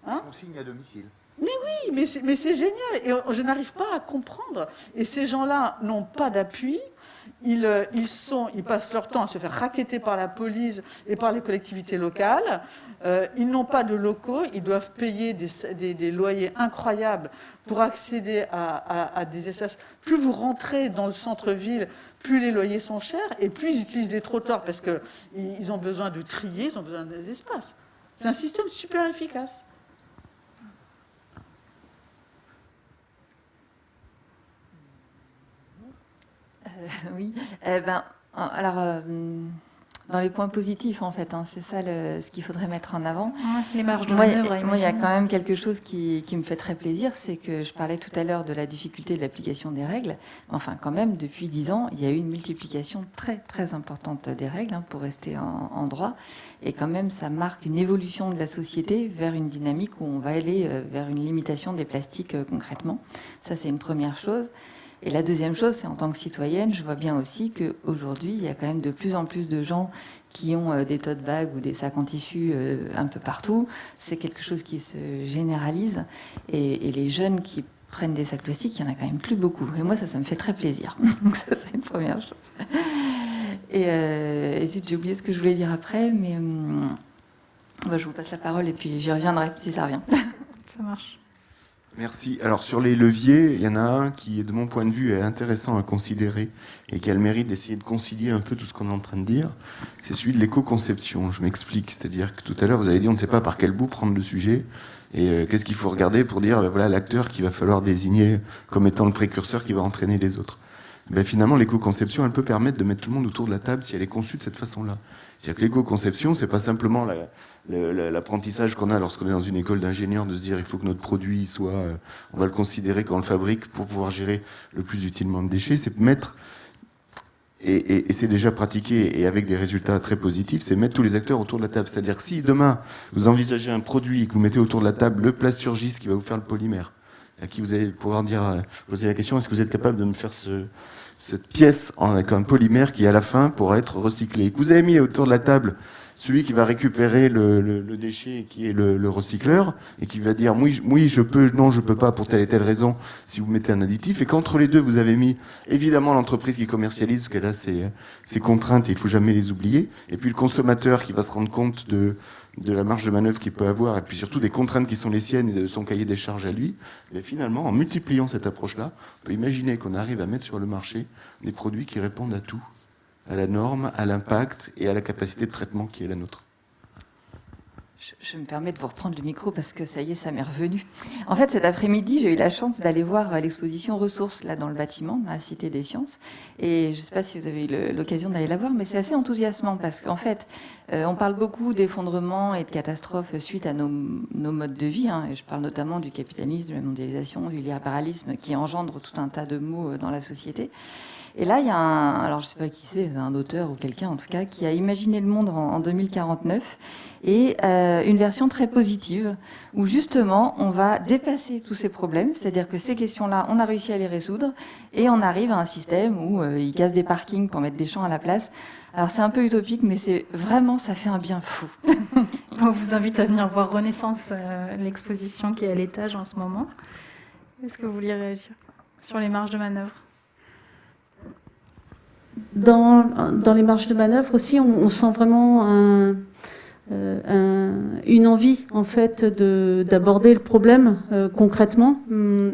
hein, consigne à domicile. Mais oui, mais c'est génial. Et je n'arrive pas à comprendre. Et ces gens-là n'ont pas d'appui. Ils passent leur temps à se faire racketter par la police et par les collectivités locales. Ils n'ont pas de locaux. Ils doivent payer des loyers incroyables pour accéder à des espaces. Plus vous rentrez dans le centre-ville, plus les loyers sont chers et plus ils utilisent des trottoirs parce qu'ils ont besoin de trier, ils ont besoin d'espace. C'est un système super efficace. Oui, alors dans les points positifs en fait, hein, c'est ça ce qu'il faudrait mettre en avant. Les marges de Moi, manœuvre. il y a quand même quelque chose qui me fait très plaisir, c'est que je parlais tout à l'heure de la difficulté de l'application des règles. Enfin, quand même, depuis 10 ans, il y a eu une multiplication très très importante des règles hein, pour rester en droit. Et quand même, ça marque une évolution de la société vers une dynamique où on va aller vers une limitation des plastiques concrètement. Ça, c'est une première chose. Et la deuxième chose, c'est en tant que citoyenne, je vois bien aussi qu'aujourd'hui, il y a quand même de plus en plus de gens qui ont des tote bags ou des sacs en tissu un peu partout. C'est quelque chose qui se généralise. Et les jeunes qui prennent des sacs plastiques, il n'y en a quand même plus beaucoup. Et moi, ça me fait très plaisir. Donc ça, c'est une première chose. Et zut, j'ai oublié ce que je voulais dire après, mais je vous passe la parole et puis j'y reviendrai si ça revient. Ça marche. Merci. Alors sur les leviers, il y en a un qui, de mon point de vue, est intéressant à considérer et qui a le mérite d'essayer de concilier un peu tout ce qu'on est en train de dire. C'est celui de l'éco-conception. Je m'explique. C'est-à-dire que tout à l'heure, vous avez dit on ne sait pas par quel bout prendre le sujet et qu'est-ce qu'il faut regarder pour dire voilà l'acteur qu'il va falloir désigner comme étant le précurseur qui va entraîner les autres. Finalement, l'éco-conception, elle peut permettre de mettre tout le monde autour de la table si elle est conçue de cette façon-là. C'est-à-dire que l'éco-conception, c'est pas simplement l'apprentissage qu'on a lorsqu'on est dans une école d'ingénieur de se dire il faut que notre produit soit, on va le considérer quand on le fabrique pour pouvoir gérer le plus utilement le déchet, c'est mettre, et c'est déjà pratiqué et avec des résultats très positifs, c'est mettre tous les acteurs autour de la table. C'est-à-dire que si demain vous envisagez un produit et que vous mettez autour de la table le plasturgiste qui va vous faire le polymère, à qui vous allez pouvoir poser la question est-ce que vous êtes capable de me faire cette pièce avec un polymère qui à la fin pourra être recyclé, et que vous avez mis autour de la table celui qui va récupérer le déchet qui est le recycleur et qui va dire oui je peux, non je peux pas pour telle et telle raison si vous mettez un additif, et qu'entre les deux vous avez mis évidemment l'entreprise qui commercialise parce qu'elle a ses contraintes et il faut jamais les oublier, et puis le consommateur qui va se rendre compte de la marge de manœuvre qu'il peut avoir, et puis surtout des contraintes qui sont les siennes et de son cahier des charges à lui. Et finalement, en multipliant cette approche-là, on peut imaginer qu'on arrive à mettre sur le marché des produits qui répondent à tout, à la norme, à l'impact et à la capacité de traitement qui est la nôtre. Je me permets de vous reprendre le micro parce que ça y est, ça m'est revenu. En fait, cet après-midi, j'ai eu la chance d'aller voir l'exposition Ressources là dans le bâtiment, dans la Cité des Sciences. Et je ne sais pas si vous avez eu l'occasion d'aller la voir, mais c'est assez enthousiasmant parce qu'en fait, on parle beaucoup d'effondrement et de catastrophes suite à nos modes de vie. Et je parle notamment du capitalisme, de la mondialisation, du libéralisme qui engendre tout un tas de maux dans la société. Et là, il y a alors je ne sais pas qui c'est, un auteur ou quelqu'un en tout cas, qui a imaginé le monde en 2049 et une version très positive où justement on va dépasser tous ces problèmes, c'est-à-dire que ces questions-là, on a réussi à les résoudre et on arrive à un système où ils cassent des parkings pour mettre des champs à la place. Alors c'est un peu utopique, mais c'est vraiment, ça fait un bien fou. On vous invite à venir voir Renaissance, l'exposition qui est à l'étage en ce moment. Est-ce que vous vouliez réagir sur les marges de manœuvre ? Dans les marges de manœuvre aussi, on sent vraiment une envie en fait d'aborder le problème concrètement.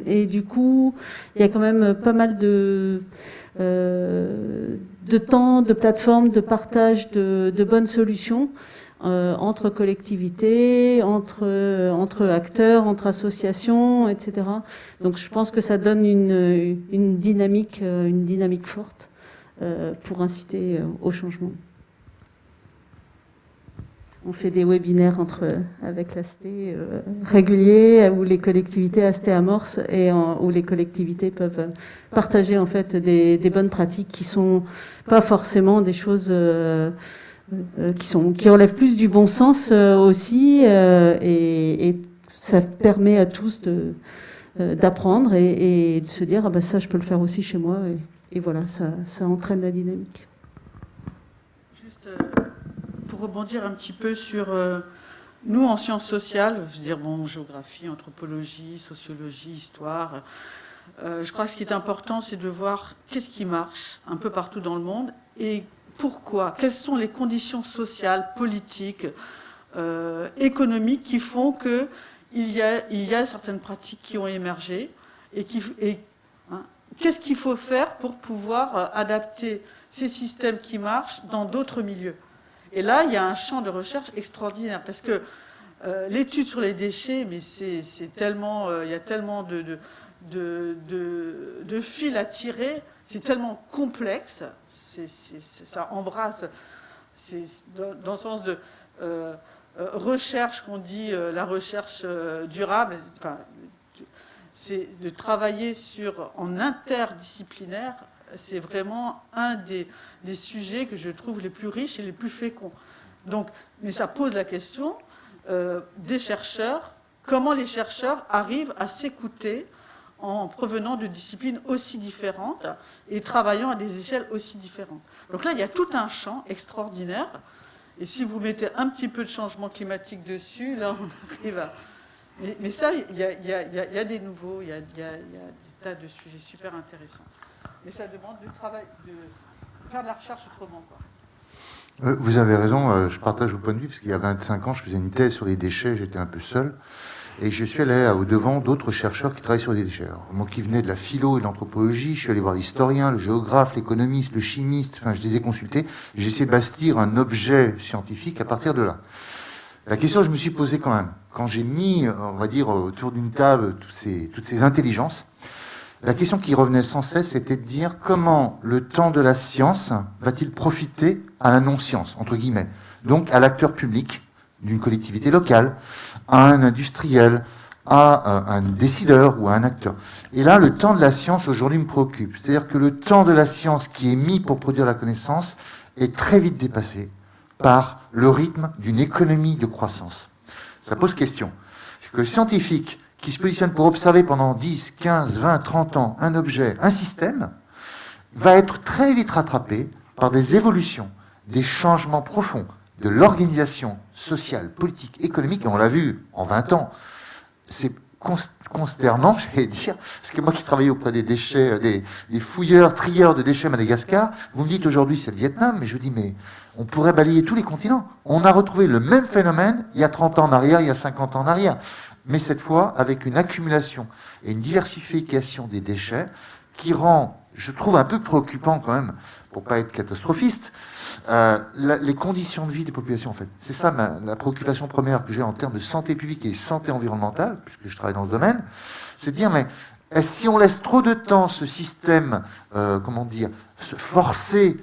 Et du coup, il y a quand même pas mal de temps, de plateformes, de partage de bonnes solutions entre collectivités, entre acteurs, entre associations, etc. Donc je pense que ça donne une dynamique forte pour inciter au changement. On fait des webinaires avec l'AST réguliers où les collectivités AST amorcent et où les collectivités peuvent partager en fait des bonnes pratiques qui sont pas forcément des choses qui relèvent plus du bon sens aussi et ça permet à tous d'apprendre et de se dire ça je peux le faire aussi chez moi et voilà, ça entraîne la dynamique. Juste pour rebondir un petit peu sur nous en sciences sociales, je veux dire géographie, anthropologie, sociologie, histoire. Je crois que ce qui est important, c'est de voir qu'est-ce qui marche un peu partout dans le monde et pourquoi. Quelles sont les conditions sociales, politiques, économiques qui font qu'il y a certaines pratiques qui ont émergé et qu'est-ce qu'il faut faire pour pouvoir adapter ces systèmes qui marchent dans d'autres milieux. Et là, il y a un champ de recherche extraordinaire, parce que l'étude sur les déchets, mais c'est tellement, il y a tellement de fils à tirer, c'est tellement complexe, ça embrasse, dans le sens de recherche qu'on dit, la recherche durable, enfin, c'est de travailler en interdisciplinaire, c'est vraiment un des sujets que je trouve les plus riches et les plus féconds. Donc, mais ça pose la question des chercheurs, comment les chercheurs arrivent à s'écouter en provenant de disciplines aussi différentes et travaillant à des échelles aussi différentes. Donc là, il y a tout un champ extraordinaire. Et si vous mettez un petit peu de changement climatique dessus, là, on arrive à... Mais ça, il y a des nouveaux, il y a des tas de sujets super intéressants. Mais ça demande du travail, de faire de la recherche autrement, quoi. Vous avez raison, je partage vos points de vue, parce qu'il y a 25 ans, je faisais une thèse sur les déchets, j'étais un peu seul, et je suis allé au-devant d'autres chercheurs qui travaillent sur les déchets. Alors, moi qui venais de la philo et de l'anthropologie, je suis allé voir l'historien, le géographe, l'économiste, le chimiste, enfin je les ai consultés, j'ai essayé de bâtir un objet scientifique à partir de là. La question que je me suis posée quand même, quand j'ai mis, on va dire, autour d'une table toutes ces intelligences, la question qui revenait sans cesse, c'était de dire comment le temps de la science va-t-il profiter à la non-science, entre guillemets, donc à l'acteur public d'une collectivité locale, à un industriel, à un décideur ou à un acteur. Et là, le temps de la science aujourd'hui me préoccupe. C'est-à-dire que le temps de la science qui est mis pour produire la connaissance est très vite dépassé par le rythme d'une économie de croissance. Ça pose question. Que le scientifique qui se positionne pour observer pendant 10, 15, 20, 30 ans un objet, un système, va être très vite rattrapé par des évolutions, des changements profonds de l'organisation sociale, politique, économique, et on l'a vu en 20 ans. C'est consternant, j'allais dire, parce que moi qui travaillais auprès des déchets, des fouilleurs, trieurs de déchets à Madagascar, vous me dites aujourd'hui c'est le Vietnam, mais je vous dis, mais on pourrait balayer tous les continents. On a retrouvé le même phénomène il y a 30 ans en arrière, il y a 50 ans en arrière. Mais cette fois avec une accumulation et une diversification des déchets qui rend, je trouve, un peu préoccupant quand même, pour pas être catastrophiste, les conditions de vie des populations, en fait. C'est ça la préoccupation première que j'ai en termes de santé publique et santé environnementale, puisque je travaille dans ce domaine, c'est de dire, mais si on laisse trop de temps ce système, se forcer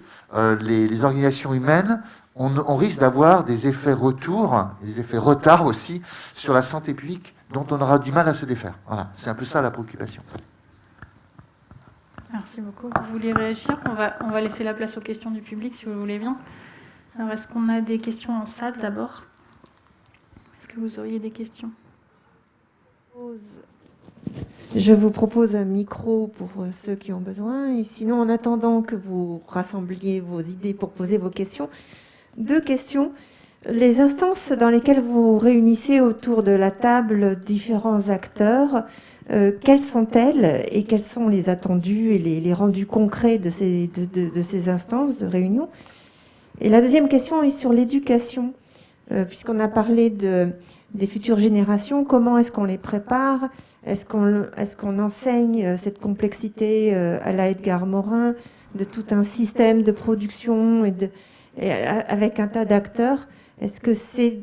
les organisations humaines, on risque d'avoir des effets retour, des effets retard aussi, sur la santé publique, dont on aura du mal à se défaire. Voilà, c'est un peu ça la préoccupation. Merci beaucoup. Vous voulez réagir ? On va laisser la place aux questions du public, si vous voulez bien. Alors, est-ce qu'on a des questions en salle, d'abord ? Est-ce que vous auriez des questions ? Je vous propose un micro pour ceux qui ont besoin. Et sinon, en attendant que vous rassembliez vos idées pour poser vos questions, 2 questions. Les instances dans lesquelles vous réunissez autour de la table différents acteurs, quelles sont-elles et quels sont les attendus et les rendus concrets de ces instances de réunion ? Et la deuxième question est sur l'éducation, puisqu'on a parlé des futures générations. Comment est-ce qu'on les prépare ? Est-ce qu'on enseigne cette complexité à la Edgar Morin de tout un système de production et avec un tas d'acteurs? Est-ce que c'est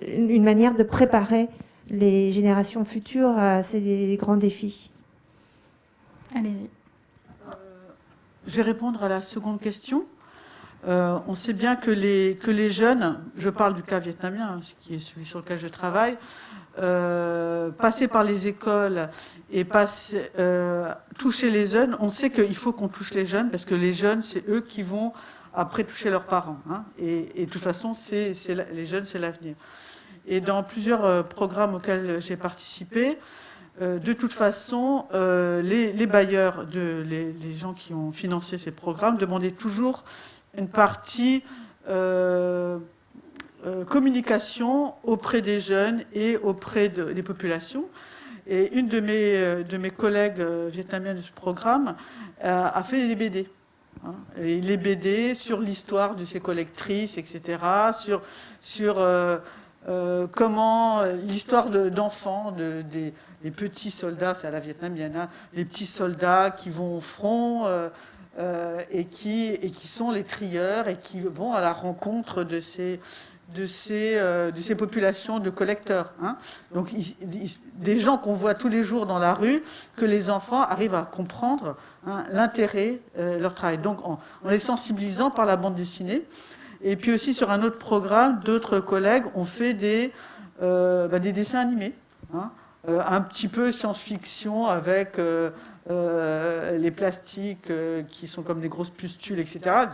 une manière de préparer les générations futures à ces grands défis? Allez-y. Je vais répondre à la seconde question. On sait bien que les jeunes, je parle du cas vietnamien, qui est celui sur lequel je travaille, passer par les écoles et toucher les jeunes, on sait qu'il faut qu'on touche les jeunes, parce que les jeunes, c'est eux qui vont après toucher leurs parents. Hein. Et de toute façon, les jeunes, c'est l'avenir. Et dans plusieurs programmes auxquels j'ai participé, de toute façon, les bailleurs, les gens qui ont financé ces programmes, demandaient toujours une partie communication auprès des jeunes et auprès des populations. Et une de mes collègues vietnamiens de ce programme a fait des BD. Hein, et les BD sur l'histoire de ces collectrices, etc., sur comment l'histoire d'enfants, des petits soldats, c'est à la vietnamienne, hein, les petits soldats qui vont au front et qui sont les trieurs et qui vont à la rencontre de ces populations de collecteurs. Hein. Donc, des gens qu'on voit tous les jours dans la rue, que les enfants arrivent à comprendre, hein, l'intérêt de leur travail. Donc, en les sensibilisant par la bande dessinée. Et puis aussi, sur un autre programme, d'autres collègues ont fait des dessins animés. Hein, un petit peu science-fiction avec les plastiques qui sont comme des grosses pustules, etc.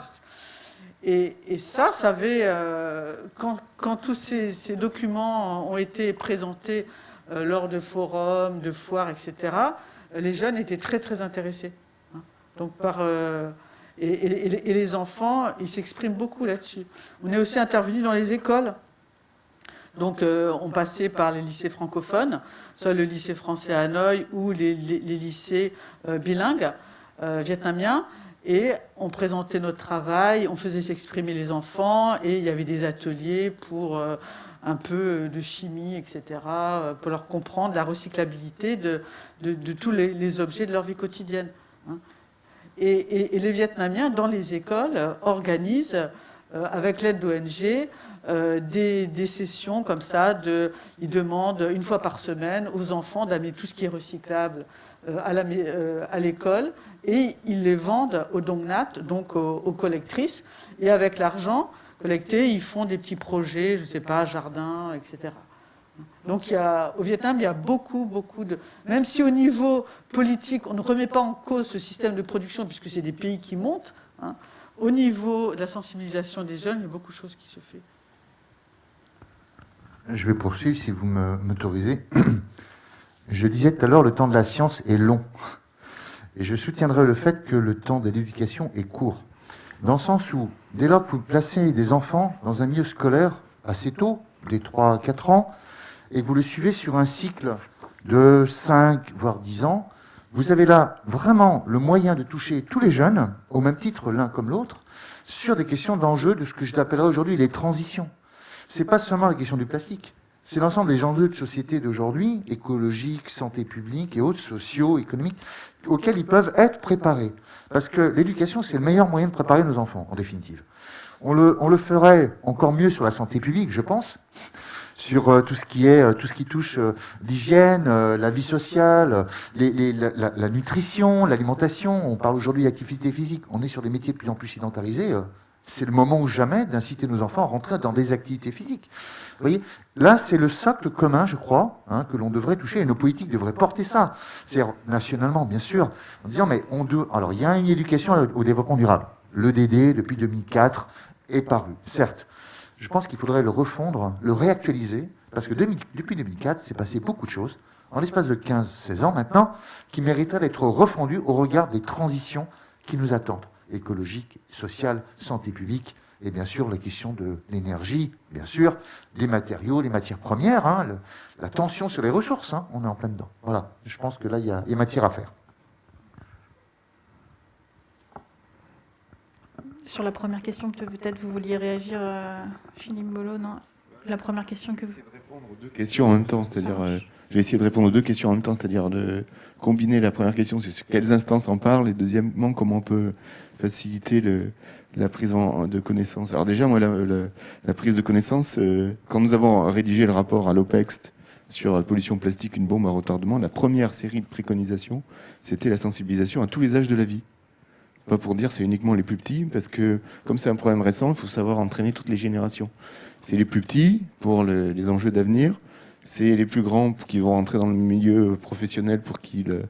Et ça avait, quand tous ces documents ont été présentés lors de forums, de foires, etc., les jeunes étaient très très intéressés. Hein. Donc et les enfants, ils s'expriment beaucoup là-dessus. On est aussi intervenu dans les écoles. Donc on passait par les lycées francophones, soit le lycée français à Hanoï ou les lycées bilingues vietnamiens. Et on présentait notre travail, on faisait s'exprimer les enfants et il y avait des ateliers pour un peu de chimie, etc., pour leur comprendre la recyclabilité de tous les objets de leur vie quotidienne. Hein. Et les Vietnamiens, dans les écoles, organisent, avec l'aide d'ONG, des sessions comme ça. Ils demandent une fois par semaine aux enfants d'amener tout ce qui est recyclable à l'école et ils les vendent au Dong Nhat, donc aux collectrices. Et avec l'argent collecté, ils font des petits projets, je ne sais pas, jardins, etc. Donc au Vietnam, il y a beaucoup de... Même si au niveau politique, on ne remet pas en cause ce système de production, puisque c'est des pays qui montent, hein, au niveau de la sensibilisation des jeunes, il y a beaucoup de choses qui se font. Je vais poursuivre si vous m'autorisez. Je disais tout à l'heure, le temps de la science est long. Et je soutiendrai le fait que le temps de l'éducation est court. Dans le sens où, dès lors que vous placez des enfants dans un milieu scolaire assez tôt, dès 3 à 4 ans, et que vous le suivez sur un cycle de 5, voire 10 ans, vous avez là vraiment le moyen de toucher tous les jeunes, au même titre l'un comme l'autre, sur des questions d'enjeux de ce que je t'appellerais aujourd'hui les transitions. Ce n'est pas seulement la question du plastique. C'est l'ensemble des enjeux de société d'aujourd'hui, écologiques, santé publique et autres, sociaux, économiques, auxquels ils peuvent être préparés. Parce que l'éducation, c'est le meilleur moyen de préparer nos enfants, en définitive. On le ferait encore mieux sur la santé publique, je pense, sur tout ce qui touche l'hygiène, la vie sociale, la nutrition, l'alimentation. On parle aujourd'hui d'activité physique. On est sur des métiers de plus en plus sédentarisés. C'est le moment ou jamais d'inciter nos enfants à rentrer dans des activités physiques. Vous voyez, là, c'est le socle commun, je crois, hein, que l'on devrait toucher, et nos politiques devraient porter ça. C'est-à-dire, nationalement, bien sûr, en disant, mais alors, il y a une éducation au développement durable. L'EDD, depuis 2004, est paru, certes. Je pense qu'il faudrait le refondre, le réactualiser, parce que depuis 2004, c'est passé beaucoup de choses, en l'espace de 15-16 ans maintenant, qui mériteraient d'être refondues au regard des transitions qui nous attendent. Écologique, sociale, santé publique, et bien sûr la question de l'énergie, bien sûr, les matériaux, les matières premières, hein, la tension sur les ressources, hein, on est en plein dedans. Voilà, je pense que là, il y a matière à faire. Sur la première question, peut-être vous vouliez réagir, Philippe Bolo, non ? La première question que vous... Je vais répondre aux deux questions en même temps, c'est-à-dire... je vais essayer de répondre aux deux questions en même temps, c'est-à-dire de combiner la première question, c'est sur quelles instances en parlent, et deuxièmement, comment on peut faciliter la prise de connaissance. Alors déjà, moi, la prise de connaissance, quand nous avons rédigé le rapport à l'OPEX sur la pollution plastique, une bombe à retardement, la première série de préconisations, c'était la sensibilisation à tous les âges de la vie. Pas pour dire c'est uniquement les plus petits, parce que comme c'est un problème récent, il faut savoir entraîner toutes les générations. C'est les plus petits pour les enjeux d'avenir, c'est les plus grands qui vont entrer dans le milieu professionnel pour qu'ils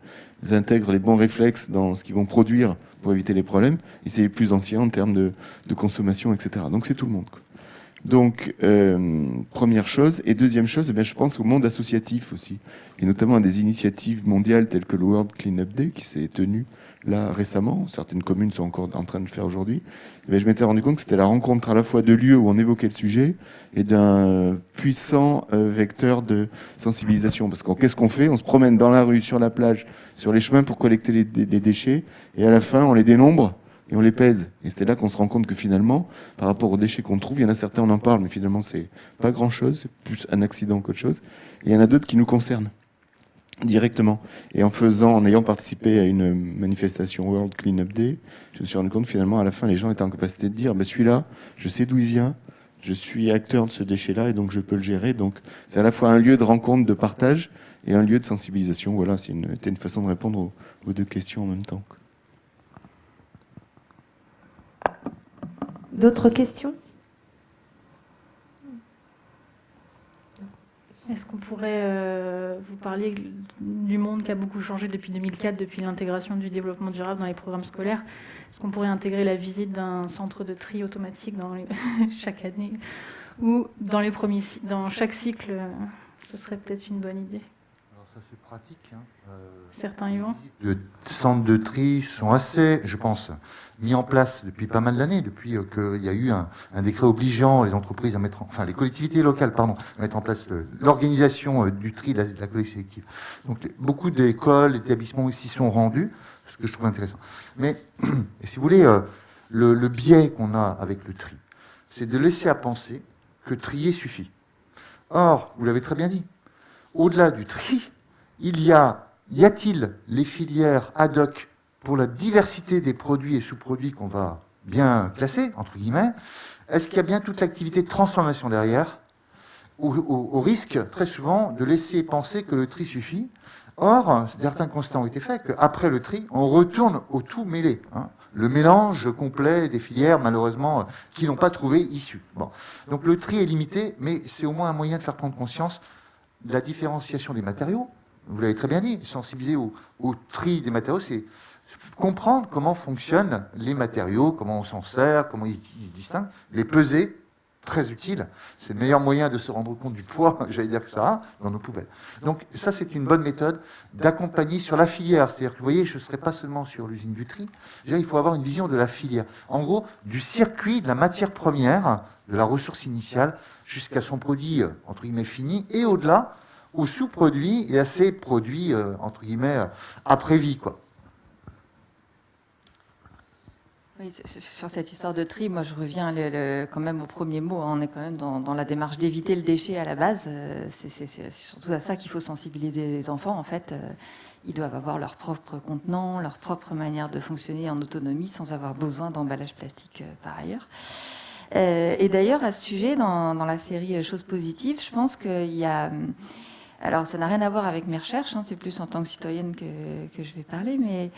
intègrent les bons réflexes dans ce qu'ils vont produire pour éviter les problèmes, et c'est les plus anciens en termes de consommation, etc. Donc c'est tout le monde, quoi. Donc, première chose. Et deuxième chose, je pense au monde associatif aussi, et notamment à des initiatives mondiales telles que le World Cleanup Day, qui s'est tenu là récemment. Certaines communes sont encore en train de le faire aujourd'hui. Je m'étais rendu compte que c'était la rencontre à la fois de lieux où on évoquait le sujet et d'un puissant vecteur de sensibilisation. Parce qu'est-ce qu'on fait ? On se promène dans la rue, sur la plage, sur les chemins pour collecter les déchets, et à la fin, on les dénombre et on les pèse. Et c'était là qu'on se rend compte que finalement, par rapport aux déchets qu'on trouve, il y en a certains, on en parle, mais finalement, c'est pas grand-chose, c'est plus un accident qu'autre chose. Et il y en a d'autres qui nous concernent directement. Et en ayant participé à une manifestation World Cleanup Day, je me suis rendu compte finalement, à la fin, les gens étaient en capacité de dire, celui-là, je sais d'où il vient, je suis acteur de ce déchet-là, et donc je peux le gérer. Donc c'est à la fois un lieu de rencontre, de partage, et un lieu de sensibilisation. Voilà, c'était une façon de répondre aux deux questions en même temps. D'autres questions ? Est-ce qu'on pourrait vous parler du monde qui a beaucoup changé depuis 2004, depuis l'intégration du développement durable dans les programmes scolaires ? Est-ce qu'on pourrait intégrer la visite d'un centre de tri automatique chaque année, ou dans chaque cycle ? Ce serait peut-être une bonne idée. Alors c'est assez pratique. Certains y vont. Les centres de tri sont assez, je pense, mis en place depuis pas mal d'années, depuis qu'il y a eu un décret obligeant les entreprises à mettre, les collectivités locales, pardon, à mettre en place l'organisation du tri de la collecte sélective. Donc beaucoup d'écoles, d'établissements s'y sont rendus, ce que je trouve intéressant. Mais si vous voulez, le biais qu'on a avec le tri, c'est de laisser à penser que trier suffit. Or, vous l'avez très bien dit, au-delà du tri, y a-t-il les filières ad hoc pour la diversité des produits et sous-produits qu'on va bien classer, entre guillemets? Est-ce qu'il y a bien toute l'activité de transformation derrière, au risque, très souvent, de laisser penser que le tri suffit? Or, certains constats ont été faits qu'après le tri, on retourne au tout mêlé. Le mélange complet des filières, malheureusement, qui n'ont pas trouvé issue. Bon. Donc le tri est limité, mais c'est au moins un moyen de faire prendre conscience de la différenciation des matériaux. Vous l'avez très bien dit, sensibiliser au tri des matériaux, c'est comprendre comment fonctionnent les matériaux, comment on s'en sert, comment ils se distinguent, les peser, très utile. C'est le meilleur moyen de se rendre compte du poids, j'allais dire que ça a, dans nos poubelles. Donc ça, c'est une bonne méthode d'accompagner sur la filière. C'est-à-dire que, vous voyez, je ne serai pas seulement sur l'usine du tri. Déjà, il faut avoir une vision de la filière. En gros, du circuit de la matière première, de la ressource initiale, jusqu'à son produit, entre guillemets, fini, et au-delà, aux sous-produits et à ces produits, entre guillemets, après-vie, quoi. Oui, sur cette histoire de tri, moi je reviens quand même au premier mot. On est quand même dans la démarche d'éviter le déchet à la base. C'est surtout à ça qu'il faut sensibiliser les enfants. En fait, ils doivent avoir leur propre contenant, leur propre manière de fonctionner en autonomie sans avoir besoin d'emballage plastique par ailleurs. Et d'ailleurs, à ce sujet, dans la série Choses positives, je pense qu'il y a... Alors, ça n'a rien à voir avec mes recherches, c'est plus en tant que citoyenne que je vais parler, mais...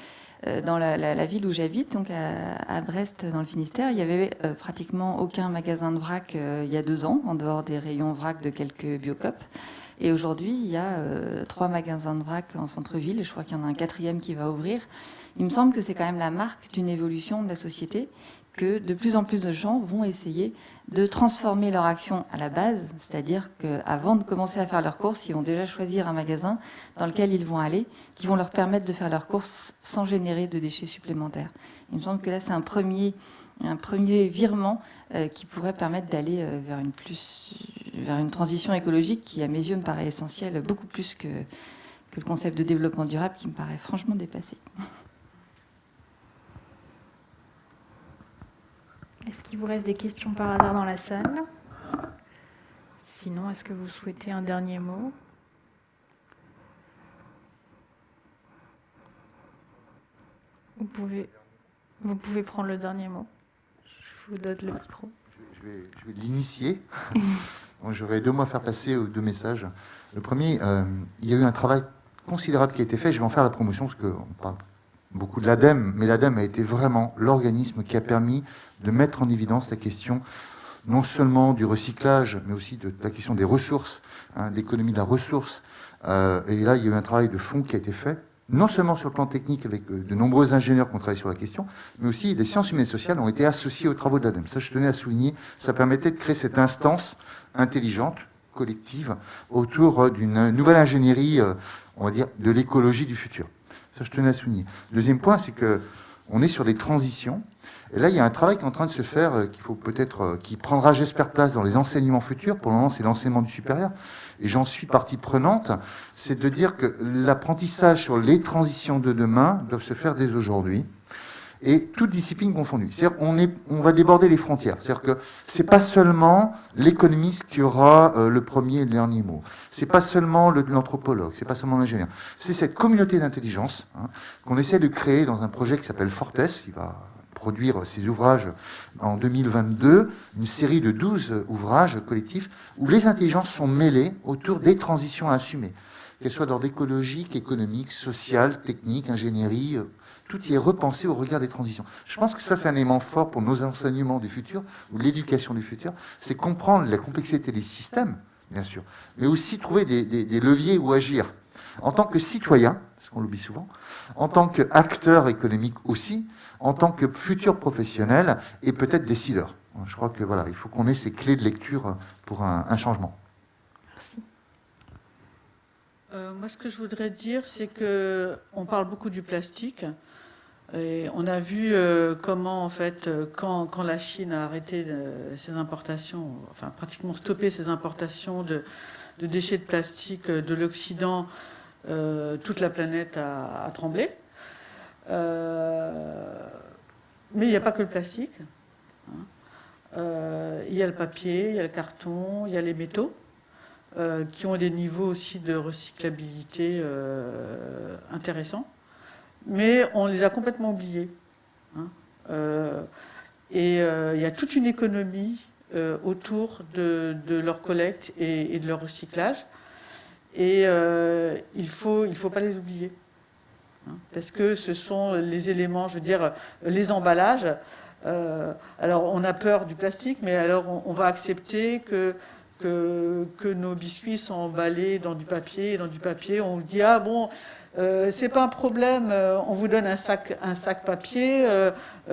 Dans la ville où j'habite, donc à Brest, dans le Finistère, il n'y avait pratiquement aucun magasin de vrac il y a 2 ans, en dehors des rayons vrac de quelques Biocop. Et aujourd'hui, il y a 3 magasins de vrac en centre-ville, et je crois qu'il y en a un 4e qui va ouvrir. Il me semble que c'est quand même la marque d'une évolution de la société, que de plus en plus de gens vont essayer de transformer leur action à la base, c'est-à-dire qu'avant de commencer à faire leurs courses, ils vont déjà choisir un magasin dans lequel ils vont aller, qui vont leur permettre de faire leurs courses sans générer de déchets supplémentaires. Il me semble que là, c'est un premier virement qui pourrait permettre d'aller vers une transition écologique qui, à mes yeux, me paraît essentielle, beaucoup plus que le concept de développement durable qui me paraît franchement dépassé. Est-ce qu'il vous reste des questions par hasard dans la salle? Sinon, est-ce que vous souhaitez un dernier mot? Vous pouvez prendre le dernier mot. Je vous donne le micro. Je vais l'initier. J'aurai 2 mois à faire passer 2 messages. Le premier, il y a eu un travail considérable qui a été fait. Je vais en faire la promotion parce qu'on parle beaucoup de l'ADEME, mais l'ADEME a été vraiment l'organisme qui a permis de mettre en évidence la question non seulement du recyclage, mais aussi de la question des ressources, l'économie de la ressource. Et là, il y a eu un travail de fond qui a été fait, non seulement sur le plan technique avec de nombreux ingénieurs qui ont travaillé sur la question, mais aussi les sciences humaines et sociales ont été associées aux travaux de l'ADEME. Ça, je tenais à souligner, ça permettait de créer cette instance intelligente, collective, autour d'une nouvelle ingénierie, on va dire, de l'écologie du futur. Ça, je tenais à souligner. Deuxième point, c'est qu'on est sur des transitions. Et là, il y a un travail qui est en train de se faire, qui prendra, j'espère, place dans les enseignements futurs. Pour le moment, c'est l'enseignement du supérieur. Et j'en suis partie prenante. C'est de dire que l'apprentissage sur les transitions de demain doivent se faire dès aujourd'hui. Et toutes disciplines confondues. C'est-à-dire on va déborder les frontières. C'est-à-dire que c'est pas seulement l'économiste qui aura le premier et le dernier mot. C'est pas seulement l'anthropologue. C'est pas seulement l'ingénieur. C'est cette communauté d'intelligence qu'on essaie de créer dans un projet qui s'appelle Fortes, qui va produire ses ouvrages en 2022, une série de 12 ouvrages collectifs où les intelligences sont mêlées autour des transitions à assumer, qu'elles soient d'ordre écologique, économique, social, technique, ingénierie, tout y est repensé au regard des transitions. Je pense que ça, c'est un élément fort pour nos enseignements du futur, ou l'éducation du futur, c'est comprendre la complexité des systèmes, bien sûr, mais aussi trouver des leviers où agir. En tant que citoyen, parce qu'on l'oublie souvent, en tant qu'acteur économique aussi, en tant que futur professionnel et peut-être décideur. Je crois que voilà, il faut qu'on ait ces clés de lecture pour un changement. Merci. Moi, ce que je voudrais dire, c'est que on parle beaucoup du plastique. Et on a vu comment, en fait, quand la Chine a arrêté ses importations, enfin pratiquement stoppé ses importations de déchets de plastique de l'Occident, toute la planète a tremblé. Mais il n'y a pas que le plastique. Il y a le papier, il y a le carton, il y a les métaux, qui ont des niveaux aussi de recyclabilité intéressants. Mais on les a complètement oubliés. Et il y a toute une économie autour de leur collecte et de leur recyclage. Et il faut pas les oublier. Parce que ce sont les éléments, je veux dire, les emballages. Alors on a peur du plastique, mais alors on va accepter que nos biscuits sont emballés dans du papier. Et dans du papier, on dit, ah bon, c'est pas un problème, on vous donne un sac papier,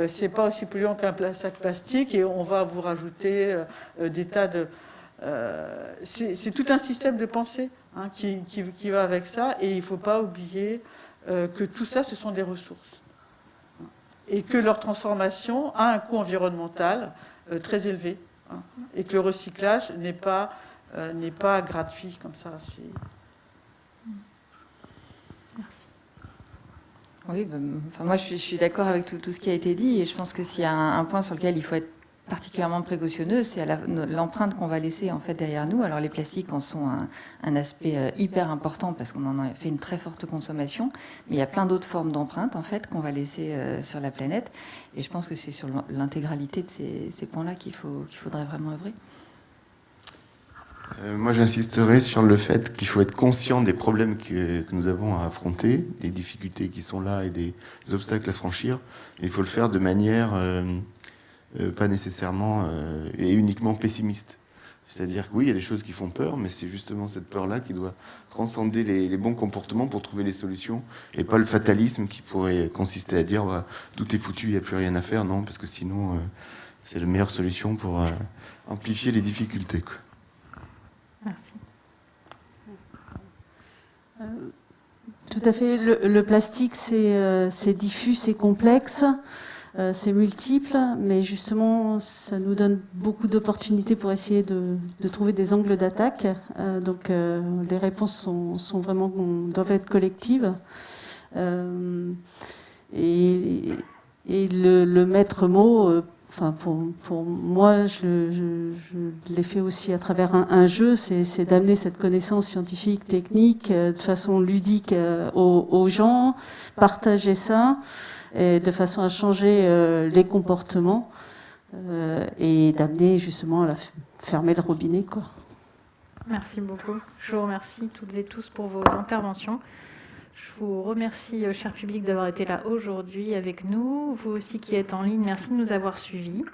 c'est pas aussi polluant qu'un sac plastique, et on va vous rajouter des tas de... c'est tout un système de pensée qui va avec ça, et il ne faut pas oublier que tout ça, ce sont des ressources. Et que leur transformation a un coût environnemental très élevé. Et que le recyclage n'est pas gratuit comme ça. Merci. Oui, enfin, moi je suis d'accord avec tout ce qui a été dit, et je pense que s'il y a un point sur lequel il faut être particulièrement précautionneux, c'est l'empreinte qu'on va laisser en fait derrière nous. Alors les plastiques en sont un aspect hyper important parce qu'on en a fait une très forte consommation, mais il y a plein d'autres formes d'empreintes en fait qu'on va laisser sur la planète, et je pense que c'est sur l'intégralité de ces points-là qu'il faudrait vraiment œuvrer. Moi, j'insisterai sur le fait qu'il faut être conscient des problèmes que nous avons à affronter, des difficultés qui sont là et des obstacles à franchir. Mais il faut le faire de manière pas nécessairement et uniquement pessimiste. C'est-à-dire que oui, il y a des choses qui font peur, mais c'est justement cette peur-là qui doit transcender les bons comportements pour trouver les solutions, et pas le fatalisme qui pourrait consister à dire bah, tout est foutu, il n'y a plus rien à faire. Non, parce que sinon, c'est la meilleure solution pour amplifier les difficultés, quoi. Merci. Tout à fait. Le plastique, c'est diffus, c'est complexe, c'est multiple, mais justement, ça nous donne beaucoup d'opportunités pour essayer de trouver des angles d'attaque. Donc, les réponses sont vraiment doivent être collectives. Et le maître mot. Enfin, pour moi, je l'ai fait aussi à travers un jeu, c'est d'amener cette connaissance scientifique, technique, de façon ludique aux gens, partager ça, et de façon à changer les comportements et d'amener justement à fermer le robinet, quoi. Merci beaucoup. Je vous remercie toutes et tous pour vos interventions. Je vous remercie, cher public, d'avoir été là aujourd'hui avec nous. Vous aussi qui êtes en ligne, merci de nous avoir suivis.